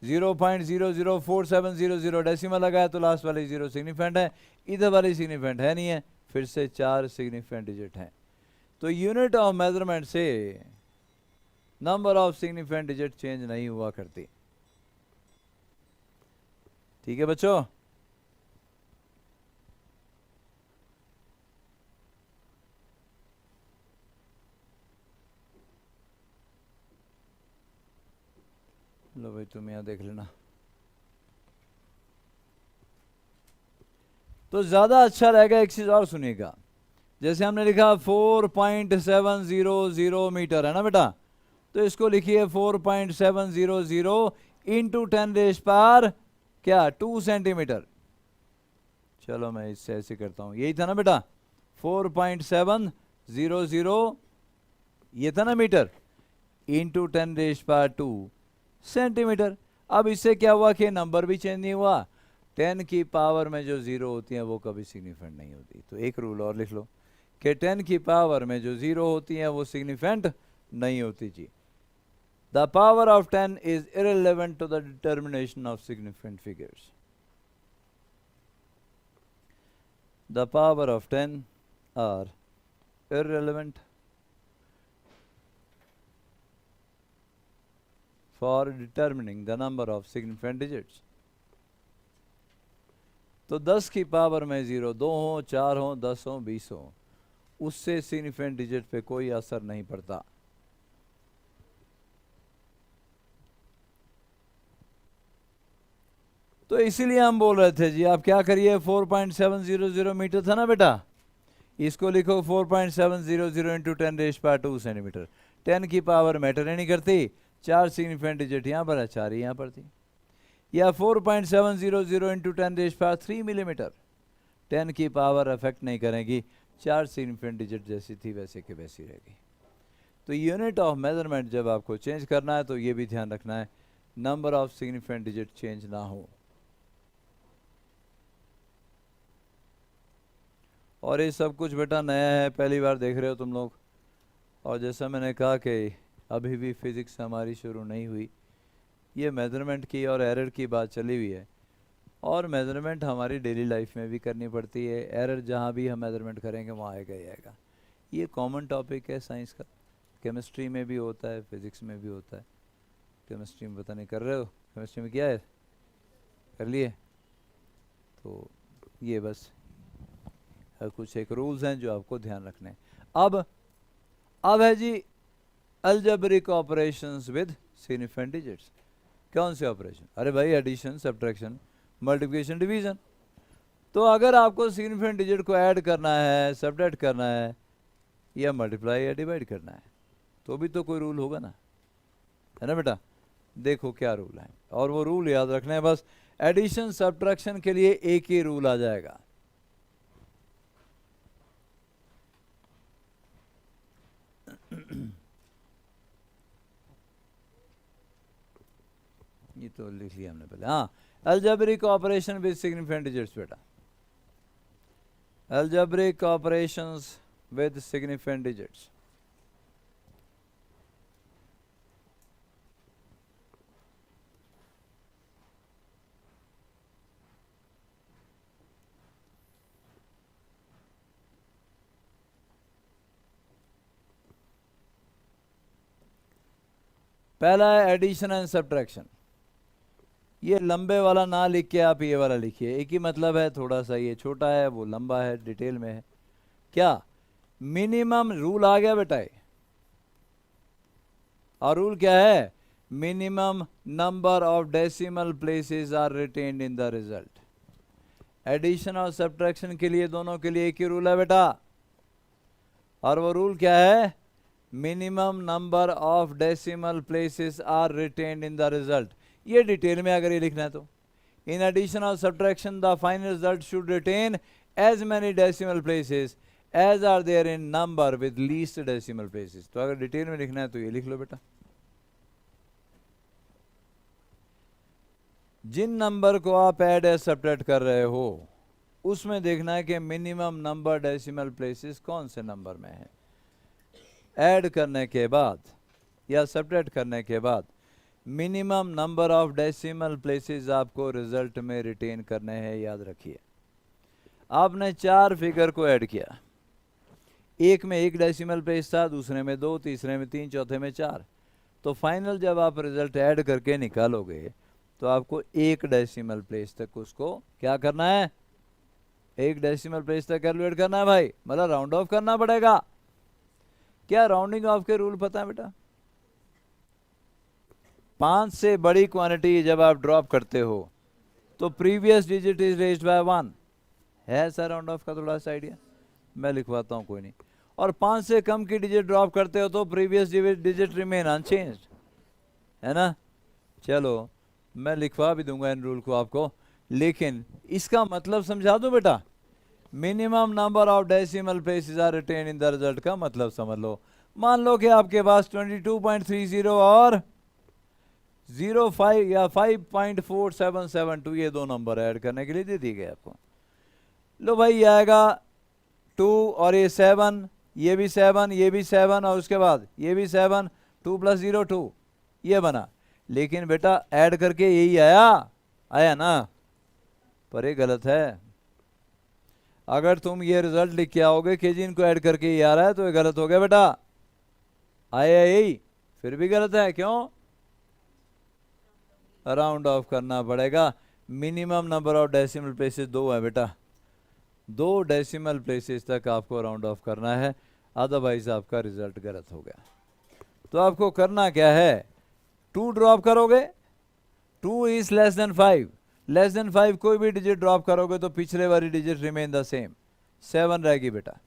0.004700 डेसिमल लगा है तो लास्ट वाली ज़ीरो सिग्निफिकेंट है, इधर वाली सिग्निफिकेंट है नहीं है, फिर से 4 सिग्निफिकेंट डिजिट हैं। तो यूनिट ऑफ मेजरमेंट से number of significant digit change नहीं हुआ करती, ठीक है बच्चों। लो भाई तुम यहाँ देख लेना, तो ज्यादा अच्छा रहेगा। एक चीज और सुनिएगा, जैसे हमने लिखा 4.700 मीटर है ना बेटा, तो इसको लिखिए 4.700 इंटू 10⁻² क्या 2 सेंटीमीटर। चलो मैं इससे ऐसे करता हूँ, यही था ना बेटा 4.700 ये था ना मीटर, इंटू 10⁻² सेंटीमीटर। अब इससे क्या हुआ कि नंबर भी चेंज नहीं हुआ, 10 की पावर में जो ज़ीरो होती हैं वो कभी सिग्निफिकेंट नहीं होती। तो एक रूल और लिख लो कि 10 की पावर में जो ज़ीरो होती हैं वो सिग्निफिकेंट नहीं होती जी। The power of 10 is irrelevant to the determination of significant figures. The power of 10 are irrelevant for determining the number of significant digits. तो 10 की पावर में 0 2 हो, 4 हो, 10 हो, 20 हो, उससे सिग्निफिकेंट डिजिट पे कोई असर नहीं पड़ता। तो इसीलिए हम बोल रहे थे जी, आप क्या करिए 4.700 मीटर था ना बेटा, इसको लिखो 4.700 इंटू 10⁻² सेंटीमीटर। 10 की पावर मैटर ही नहीं करती, 4 सिग्निफिकेंट डिजिट यहाँ पर है, 4 ही यहाँ पर थी। या 4.700 इंटू 10⁻³ मिलीमीटर, 10 की पावर अफेक्ट नहीं करेगी, 4 सिग्निफिकेंट डिजिट जैसी थी वैसे के वैसी रहेगी। तो यूनिट ऑफ मेजरमेंट जब आपको चेंज करना है तो ये भी ध्यान रखना है number of significant digit change ना हो। और ये सब कुछ बेटा नया है, पहली बार देख रहे हो तुम लोग। और जैसा मैंने कहा कि अभी भी फिज़िक्स हमारी शुरू नहीं हुई, ये मेजरमेंट की और एरर की बात चली हुई है। और मेजरमेंट हमारी डेली लाइफ में भी करनी पड़ती है, एरर जहाँ भी हम मेजरमेंट करेंगे वहाँ आएगा ही आएगा। ये कॉमन टॉपिक है साइंस का, केमिस्ट्री में भी होता है, फिज़िक्स में भी होता है। केमिस्ट्री में पता नहीं कर रहे हो, केमिस्ट्री में क्या है, कर लिए? तो ये बस कुछ एक रूल्स हैं जो आपको ध्यान रखने हैं। अब है जी algebraic operations with significant digits. कौन से ऑपरेशन? अरे भाई एडिशन, सब्ट्रैक्शन, मल्टीप्लिकेशन, डिवीजन। तो अगर आपको सिग्निफिकेंट डिजिट को ऐड करना है, सब्ट्रैक्ट करना है, या मल्टीप्लाई या डिवाइड करना है, तो भी तो कोई रूल होगा ना, है ना बेटा? देखो क्या रूल है, और वो रूल याद रखना है बस। एडिशन सब्ट्रैक्शन के लिए एक ही रूल आ जाएगा, ये तो लिख लिया हमने पहले। हाँ, algebraic operation with significant digits बेटा, algebraic operations with significant digits. पहला है एडिशन एंड सब्ट्रैक्शन। ये लंबे वाला ना लिख के आप ये वाला लिखिए, एक ही मतलब है, थोड़ा सा ये छोटा है वो लंबा है, डिटेल में है। क्या मिनिमम रूल आ गया बेटा? और रूल क्या है? Minimum number of decimal places are retained in the result. Addition और सब्ट्रैक्शन के लिए दोनों के लिए एक ही रूल है बेटा, और वो रूल क्या है? Minimum number of decimal places are retained in the result. ये डिटेल में अगर ये लिखना है तो इन एडिशन और subtraction the final result should retain as many decimal places as are there in number with least decimal places. तो अगर डिटेल में लिखना है तो ये लिख लो बेटा। जिन नंबर को आप ऐड या सब्ट्रैक्ट कर रहे हो उसमें देखना है कि मिनिमम नंबर डेसिमल प्लेसेस कौन से नंबर में है। ऐड करने के बाद या सब्ट्रैक्ट करने के बाद minimum number of decimal places आपको रिजल्ट में रिटेन करने हैं, याद रखिए। आपने 4 फिगर को ऐड किया, एक में 1 डेसिमल प्लेस था, दूसरे में 2, तीसरे में 3, चौथे में 4। तो फाइनल जब आप रिजल्ट ऐड करके निकालोगे तो आपको 1 डेसिमल प्लेस तक उसको क्या करना है? 1 डेसिमल प्लेस तक कैलकुलेट करना है भाई, मतलब राउंड ऑफ करना पड़ेगा। क्या राउंडिंग ऑफ के रूल पता है बेटा? 5 से बड़ी क्वांटिटी जब आप ड्रॉप करते हो तो previous digit is raised by 1 है। सर राउंड ऑफ का थोड़ा सा आइडिया मैं लिखवाता हूँ, कोई नहीं। और 5 से कम की डिजिट ड्रॉप करते हो तो प्रीवियस डिजिट रिमेन अनचेंज्ड, है ना? चलो मैं लिखवा भी दूंगा इन रूल को आपको, लेकिन इसका मतलब समझा दूं बेटा। Minimum number of decimal places are retain in the result का मतलब समझ लो। मान लो कि आपके पास 22.30 और 05 या 5.4772 ये 2 नंबर ऐड करने के लिए दे दिए गए आपको। लो भाई ये आएगा 2 और ये 7, ये भी 7, ये भी 7 और उसके बाद ये भी 7, 2 + 0 2, ये बना। लेकिन बेटा ऐड करके यही आया ना, पर ये गलत है। अगर तुम ये रिजल्ट लिख के आओगे कि जी इनको ऐड करके ये आ रहा है तो ये गलत हो गया बेटा। आया यही, फिर भी गलत है, क्यों? राउंड ऑफ करना पड़ेगा। Minimum number of decimal places 2 है बेटा, 2 डेसिमल प्लेसेस तक आपको राउंड ऑफ करना है, अदरवाइज आपका रिजल्ट गलत हो गया। तो आपको करना क्या है? 2 ड्रॉप करोगे, 2 is less than 5, less than 5 कोई भी डिजिट ड्रॉप करोगे तो पिछले वाली डिजिट रिमेन द सेम, 7 रहेगी बेटा।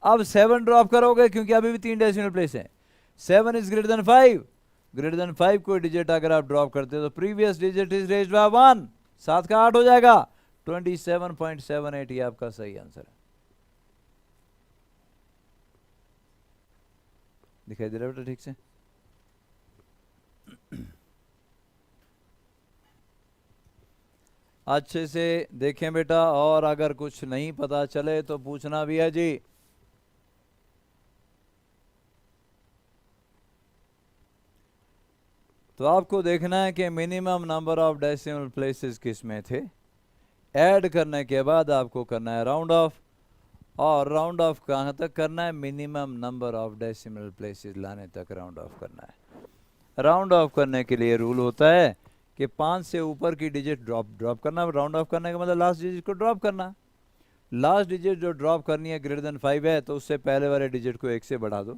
अब 7 ड्रॉप करोगे क्योंकि अभी भी 3 डेसिमल प्लेस है, 7 is greater than 5, greater than 5 कोई डिजिट अगर आप ड्रॉप करते हो तो previous digit is raised by 1, 7 का 8 हो जाएगा, 27.78 ये आपका सही आंसर है। दिखाई दे रहा है बेटा ठीक से? अच्छे से देखें बेटा, और अगर कुछ नहीं पता चले तो पूछना भी है जी। तो आपको देखना है कि minimum number of decimal places किस में थे। ऐड करने के बाद आपको करना है राउंड ऑफ, और राउंड ऑफ कहाँ तक करना है? Minimum number of decimal places लाने तक राउंड ऑफ करना है। राउंड ऑफ करने के लिए रूल होता है कि 5 से ऊपर की डिजिट ड्रॉप करना। राउंड ऑफ करने का मतलब लास्ट डिजिट को ड्रॉप करना। लास्ट डिजिट जो ड्रॉप करनी है ग्रेटर देन 5 है तो उससे पहले वाले डिजिट को 1 से बढ़ा दो,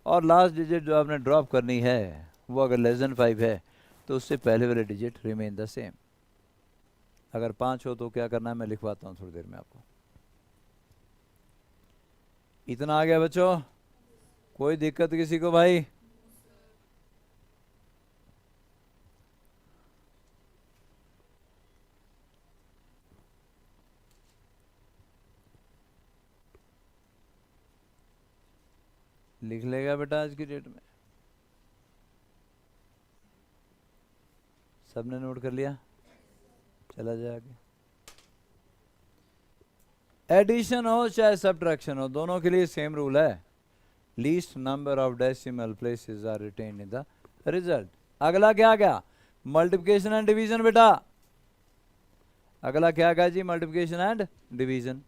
और लास्ट डिजिट जो आपने ड्रॉप करनी है वो अगर लेस देन 5 है तो उससे पहले वाले डिजिट रिमेन द सेम। अगर 5 हो तो क्या करना है मैं लिखवाता हूँ थोड़ी देर में आपको। इतना आ गया बच्चों? कोई दिक्कत किसी को भाई? लिख लेगा बेटा आज की डेट में? सबने नोट कर लिया? चला जाए आगे। एडिशन हो चाहे सब्ट्रैक्शन हो, दोनों के लिए सेम रूल है। Least number of decimal places are retained in the result. अगला क्या गया? मल्टीप्लिकेशन एंड डिवीजन बेटा। अगला क्या गया जी? Multiplication and division.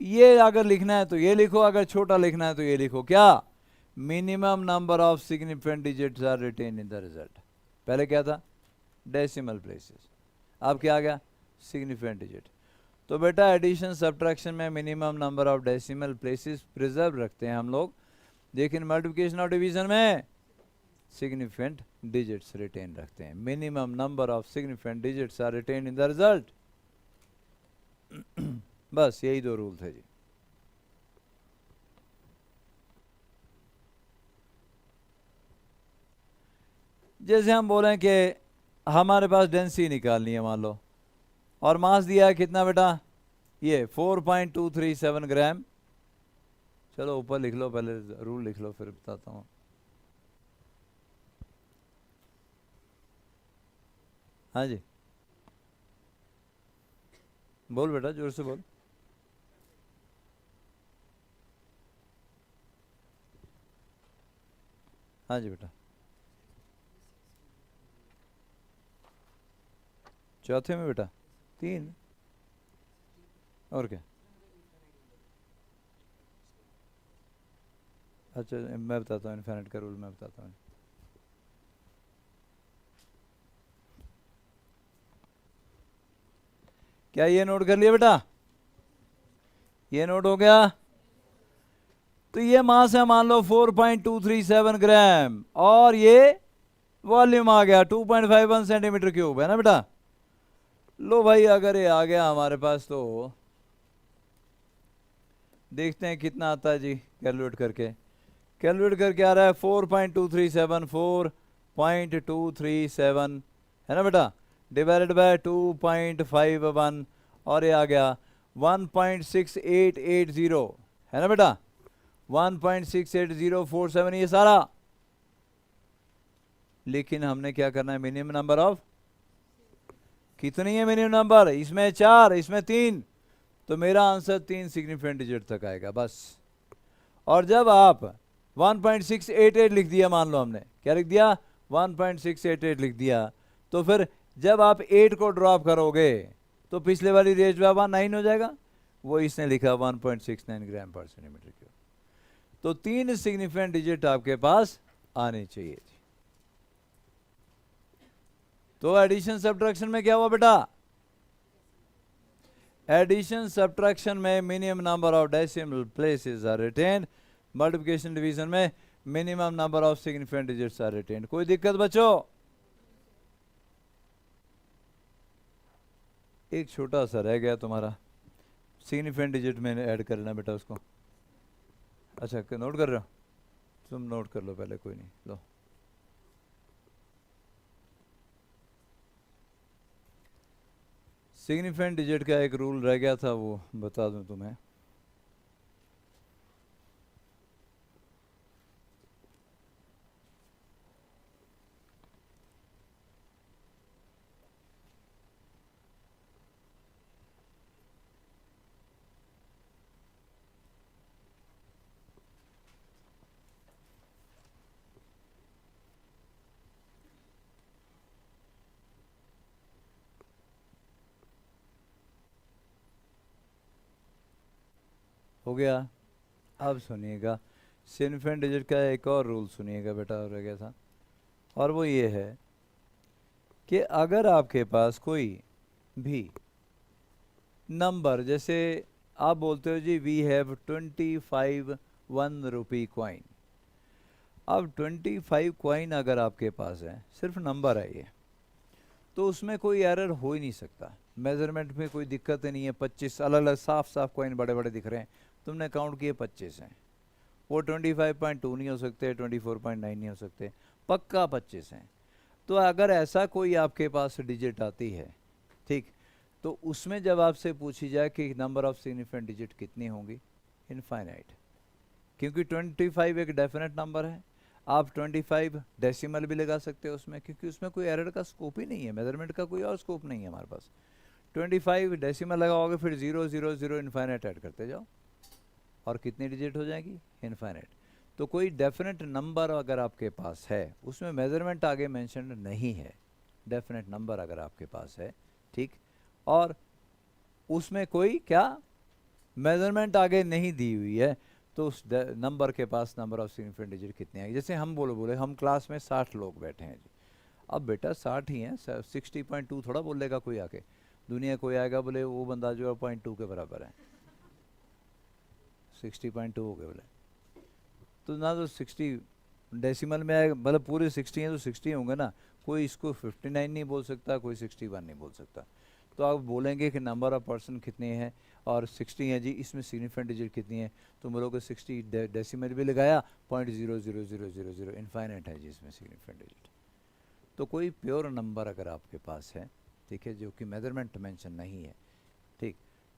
ये अगर लिखना है तो ये लिखो, अगर छोटा लिखना है तो ये लिखो। क्या? Minimum number of significant digits are retained in the result. पहले क्या था? डेसिमल प्लेसेस, अब क्या आ गया? Significant digit. तो बेटा एडिशन सब्ट्रैक्शन में minimum number of decimal places preserve रखते हैं हम लोग, लेकिन मल्टीप्लिकेशन और डिवीजन में सिग्निफिकेंट डिजिट्स रिटेन रखते हैं। Minimum number of significant digits are retain in the result. बस यही दो रूल थे जी। जैसे हम बोलें कि हमारे पास डेंसिटी निकालनी है मान लो, और मास दिया है कितना बेटा? ये 4.237 ग्राम। चलो ऊपर लिख लो, पहले रूल लिख लो फिर बताता हूँ। हाँ जी बोल बेटा, जोर से बोल। हाँ जी बेटा। चौथे में बेटा 3, और क्या? अच्छा मैं बताता हूँ, इनफाइनाइट का रूल मैं बताता हूँ। क्या ये नोट कर लिया बेटा? ये नोट हो गया? तो ये मास है मान लो 4.237 ग्राम, और ये वॉल्यूम आ गया 2.51 सेंटीमीटर क्यूब, है ना बेटा? लो भाई अगर ये आ गया हमारे पास तो देखते हैं कितना आता है जी। कैलकुलेट करके आ रहा है 4.237, 4.237 है ना बेटा, डिवाइडेड बाय 2.51, और ये आ गया 1.6880 है ना बेटा, 1.68047 ये सारा। लेकिन हमने क्या करना है? मिनिमम नंबर ऑफ कितनी है? मिनिमम नंबर इसमें 4, इसमें 3, तो मेरा आंसर 3 सिग्निफिकेंट डिजिट तक आएगा बस। और जब आप 1.688 लिख दिया, मान लो हमने क्या लिख दिया? 1.688 लिख दिया, तो फिर जब आप 8 को ड्रॉप करोगे तो पिछले वाली रेंज में 9 हो जाएगा। वो इसने लिखा 1.69 ग्राम पर सेंटीमीटर क्यूब। तो 3 सिग्निफिकेंट डिजिट आपके पास आने चाहिए थी। तो एडिशन सब्ट्रैक्शन में क्या हुआ बेटा? एडिशन सब्ट्रैक्शन में minimum number of decimal places are retained, multiplication division में minimum number of significant digits are retained. कोई दिक्कत बच्चों? एक छोटा सा रह गया तुम्हारा, सिग्निफिकेंट डिजिट में ऐड करना बेटा उसको। अच्छा नोट कर रहे हो? तुम नोट कर लो पहले, कोई नहीं, लो। सिग्निफिकेंट डिजिट का एक रूल रह गया था, वो बता दूं तुम्हें। हो गया। अब सुनिएगा, सिग्निफिकेंट डिजिट का एक और रूल सुनिएगा बेटा, और रह गया था, और वो ये है कि अगर आपके पास कोई भी नंबर, जैसे आप बोलते हो जी वी हैव 25 1 रुपी कॉइन, अब 25 कॉइन अगर आपके पास है, सिर्फ नंबर है ये, तो उसमें कोई एरर हो ही नहीं सकता, मेजरमेंट में कोई दिक्कत ही नहीं है। 25 अलग अलग साफ साफ कॉइन बड़े बड़े दिख रहे हैं, तुमने काउंट किए 25 हैं, वो 25.2 नहीं हो सकते, 24.9 नहीं हो सकते, पक्का 25 हैं। तो अगर ऐसा कोई आपके पास डिजिट आती है, ठीक, तो उसमें जब आपसे पूछी जाए कि नंबर ऑफ सिग्निफिकेंट डिजिट कितनी होंगी, इनफाइनाइट, क्योंकि 25 एक डेफिनेट नंबर है। आप 25 डेसिमल भी लगा सकते हो उसमें, क्योंकि उसमें कोई एरर का स्कोप ही नहीं है, मेजरमेंट का कोई और स्कोप नहीं है हमारे पास। 25 डेसिमल लगाओगे, फिर 0 0 0 इनफाइनाइट ऐड करते जाओ, और कितनी डिजिट हो जाएगी, इनफाइनाइट। तो कोई डेफिनेट नंबर अगर आपके पास है, उसमें मेजरमेंट आगे मेंशन नहीं है, डेफिनेट नंबर अगर आपके पास है, ठीक, और उसमें कोई क्या मेजरमेंट आगे नहीं दी हुई है, तो उस नंबर के पास नंबर ऑफ सिग्निफिकेंट डिजिट कितने आएंगे। जैसे हम बोले हम क्लास में 60 लोग बैठे हैं जी, अब बेटा 60 ही हैं, 60.2 थोड़ा बोलेगा कोई आके, दुनिया कोई आएगा बोले वो बंदा जो है 0.2 के बराबर है, 60.2 हो गए बोले, तो ना तो 60 डेसिमल में आएगा, मतलब पूरे 60 हैं तो 60 होंगे ना, कोई इसको 59 नहीं बोल सकता, कोई 61 नहीं बोल सकता। तो आप बोलेंगे कि नंबर ऑफ पर्सन कितने हैं और 60 है जी, इसमें सिग्निफिकेंट डिजिट कितनी है, तो बोलोगे 60 डेसिमल भी लगाया, 0.00000 इनफाइनाइट है जी इसमें सिग्निफिकेंट डिजिट। तो कोई प्योर नंबर अगर आपके पास है, ठीक है, जो कि मेजरमेंट मेंशन नहीं है, ठीक,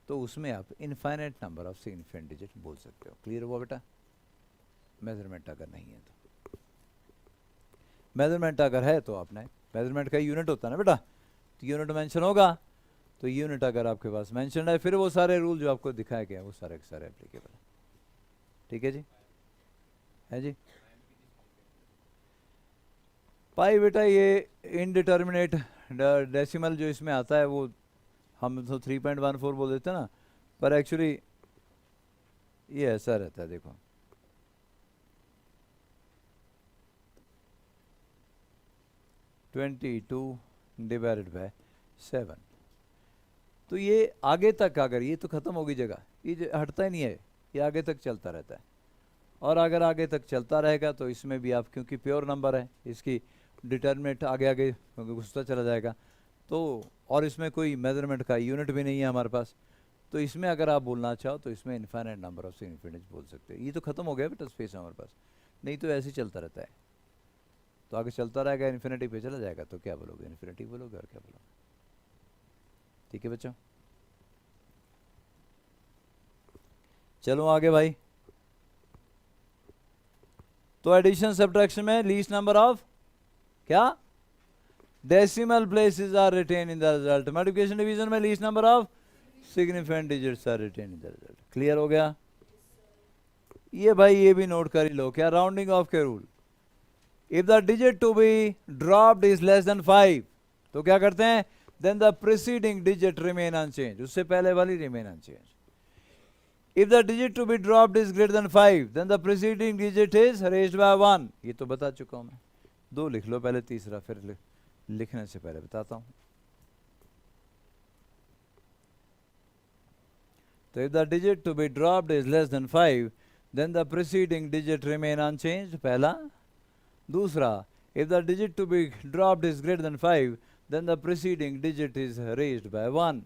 तो उसमें आप infinite number of significant digit बोल सकते हो। क्लियर हुआ बेटा, मेजरमेंट अगर नहीं है तो। मेजरमेंट अगर है तो आपने, मेजरमेंट का यूनिट होता है ना बेटा, तो यूनिट मेंशन होगा, तो यूनिट अगर आपके पास मेंशन है, फिर वो सारे रूल जो आपको दिखाए गए हैं वो सारे के सारे एप्लीकेबल है। ठीक है जी, है जी। पाई बेटा ये इनडिटर्मिनेट डेसिमल जो इसमें आता है, वो हम तो 3.14 बोल देते हैं ना, पर एक्चुअली ये ऐसा रहता है, देखो 22 डिवाइडेड बाय 7, तो ये आगे तक, अगर ये तो ख़त्म होगी जगह, ये हटता ही नहीं है, ये आगे तक चलता रहता है, और अगर आगे तक चलता रहेगा तो इसमें भी आप, क्योंकि प्योर नंबर है, इसकी डिटर्मिनेंट आगे आगे घुसता चला जाएगा, तो और इसमें कोई मेजरमेंट का यूनिट भी नहीं है हमारे पास, तो इसमें अगर आप बोलना चाहो तो इसमें इनफाइनाइट नंबर ऑफ सिग्निफिकेंट बोल सकते हैं। ये तो ख़त्म हो गया बेटा स्पेस हमारे पास, नहीं तो ऐसे ही चलता रहता है, तो आगे चलता रहेगा, इन्फिनिटी पे चला जाएगा, तो क्या बोलोगे, इन्फिनिटी बोलोगे और क्या बोलोगे। ठीक है बच्चों, चलो आगे भाई। तो एडिशन सब्ट्रैक्शन में लीस्ट नंबर ऑफ क्या decimal places are retain in the result, multiplication division में least number of significant digits are retain in the result. Clear हो गया। ये भाई ये भी नोट कर ही लो, क्या राउंडिंग ऑफ के rule, if the digit to be dropped is less than 5, तो क्या करते हैं, then the preceding digit remain unchange, उससे पहले वाली remain unchange. If the digit to be dropped is greater than 5, then the preceding digit is raised by 1. ये तो बता चुका हूं मैं, दो लिख लो पहले, तीसरा फिर लिखने से पहले बताता हूं। तो if the digit to be dropped is less than 5, then the preceding digit remain unchanged, पहला। दूसरा, if the digit to be dropped is greater than 5, then the preceding digit is raised by 1.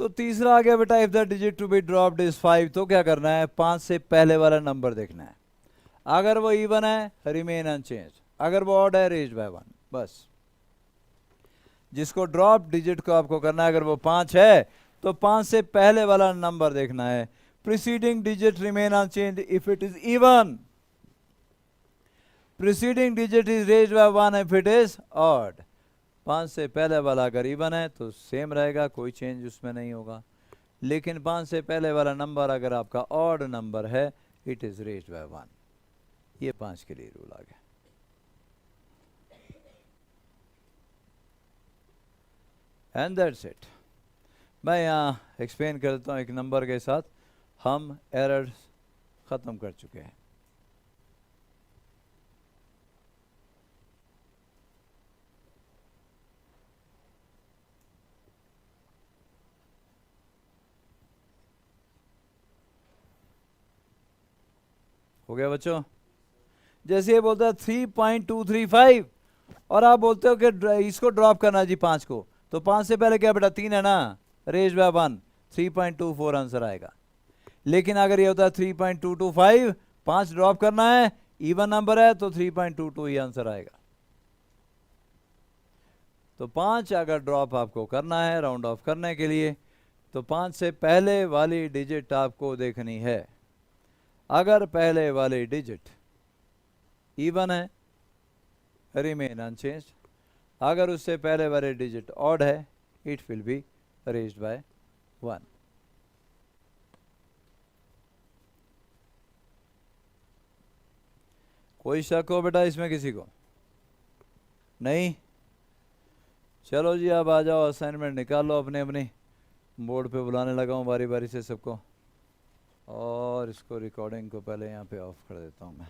तो तीसरा आ गया बेटा, if the digit to be dropped is 5, तो क्या करना है, 5 से पहले वाला नंबर देखना है, अगर वो इवन है रिमेन अनचेंज, अगर वो ऑड है रेज्ड बाय 1, बस। जिसको ड्रॉप डिजिट को आपको करना है, अगर वो 5 है तो 5 से पहले वाला नंबर देखना है, preceding digit remain unchange if it is even, preceding digit is raised by 1 if it is odd. 5 से पहले वाला अगर इवन है तो सेम रहेगा, कोई चेंज उसमें नहीं होगा, लेकिन 5 से पहले वाला नंबर अगर आपका ऑड नंबर है, इट इज रेज्ड बाय 1। ये 5 के लिए रूल आ गया। And that's it. मैं यहाँ एक्सप्लेन कर देता हूँ एक नंबर के साथ। हम एरर ख़त्म कर चुके हैं। हो गया बच्चों? जैसे ये बोलता है 3.235 और आप बोलते हो कि इसको ड्रॉप करना जी 5 को, तो 5 से पहले क्या बेटा 3 है ना, रेज बाय 1, 3.24 आंसर आएगा। लेकिन अगर ये होता है 3.225, 5 ड्रॉप करना है, इवन नंबर है तो 3.22 ही आंसर आएगा। तो 5 अगर ड्रॉप आपको करना है राउंड ऑफ करने के लिए, तो 5 से पहले वाली डिजिट आपको देखनी है। अगर पहले वाली डिजिट इवन है, रिमेन अनचेंज्ड। अगर उससे पहले वाले डिजिट ऑड है, it will be raised by 1। कोई शक हो बेटा इसमें किसी को? नहीं? चलो जी अब आ जाओ, असाइनमेंट निकाल लो अपने अपनी। बोर्ड पे बुलाने लगा हूँ बारी बारी से सबको, और इसको रिकॉर्डिंग को पहले यहाँ पे ऑफ कर देता हूँ मैं।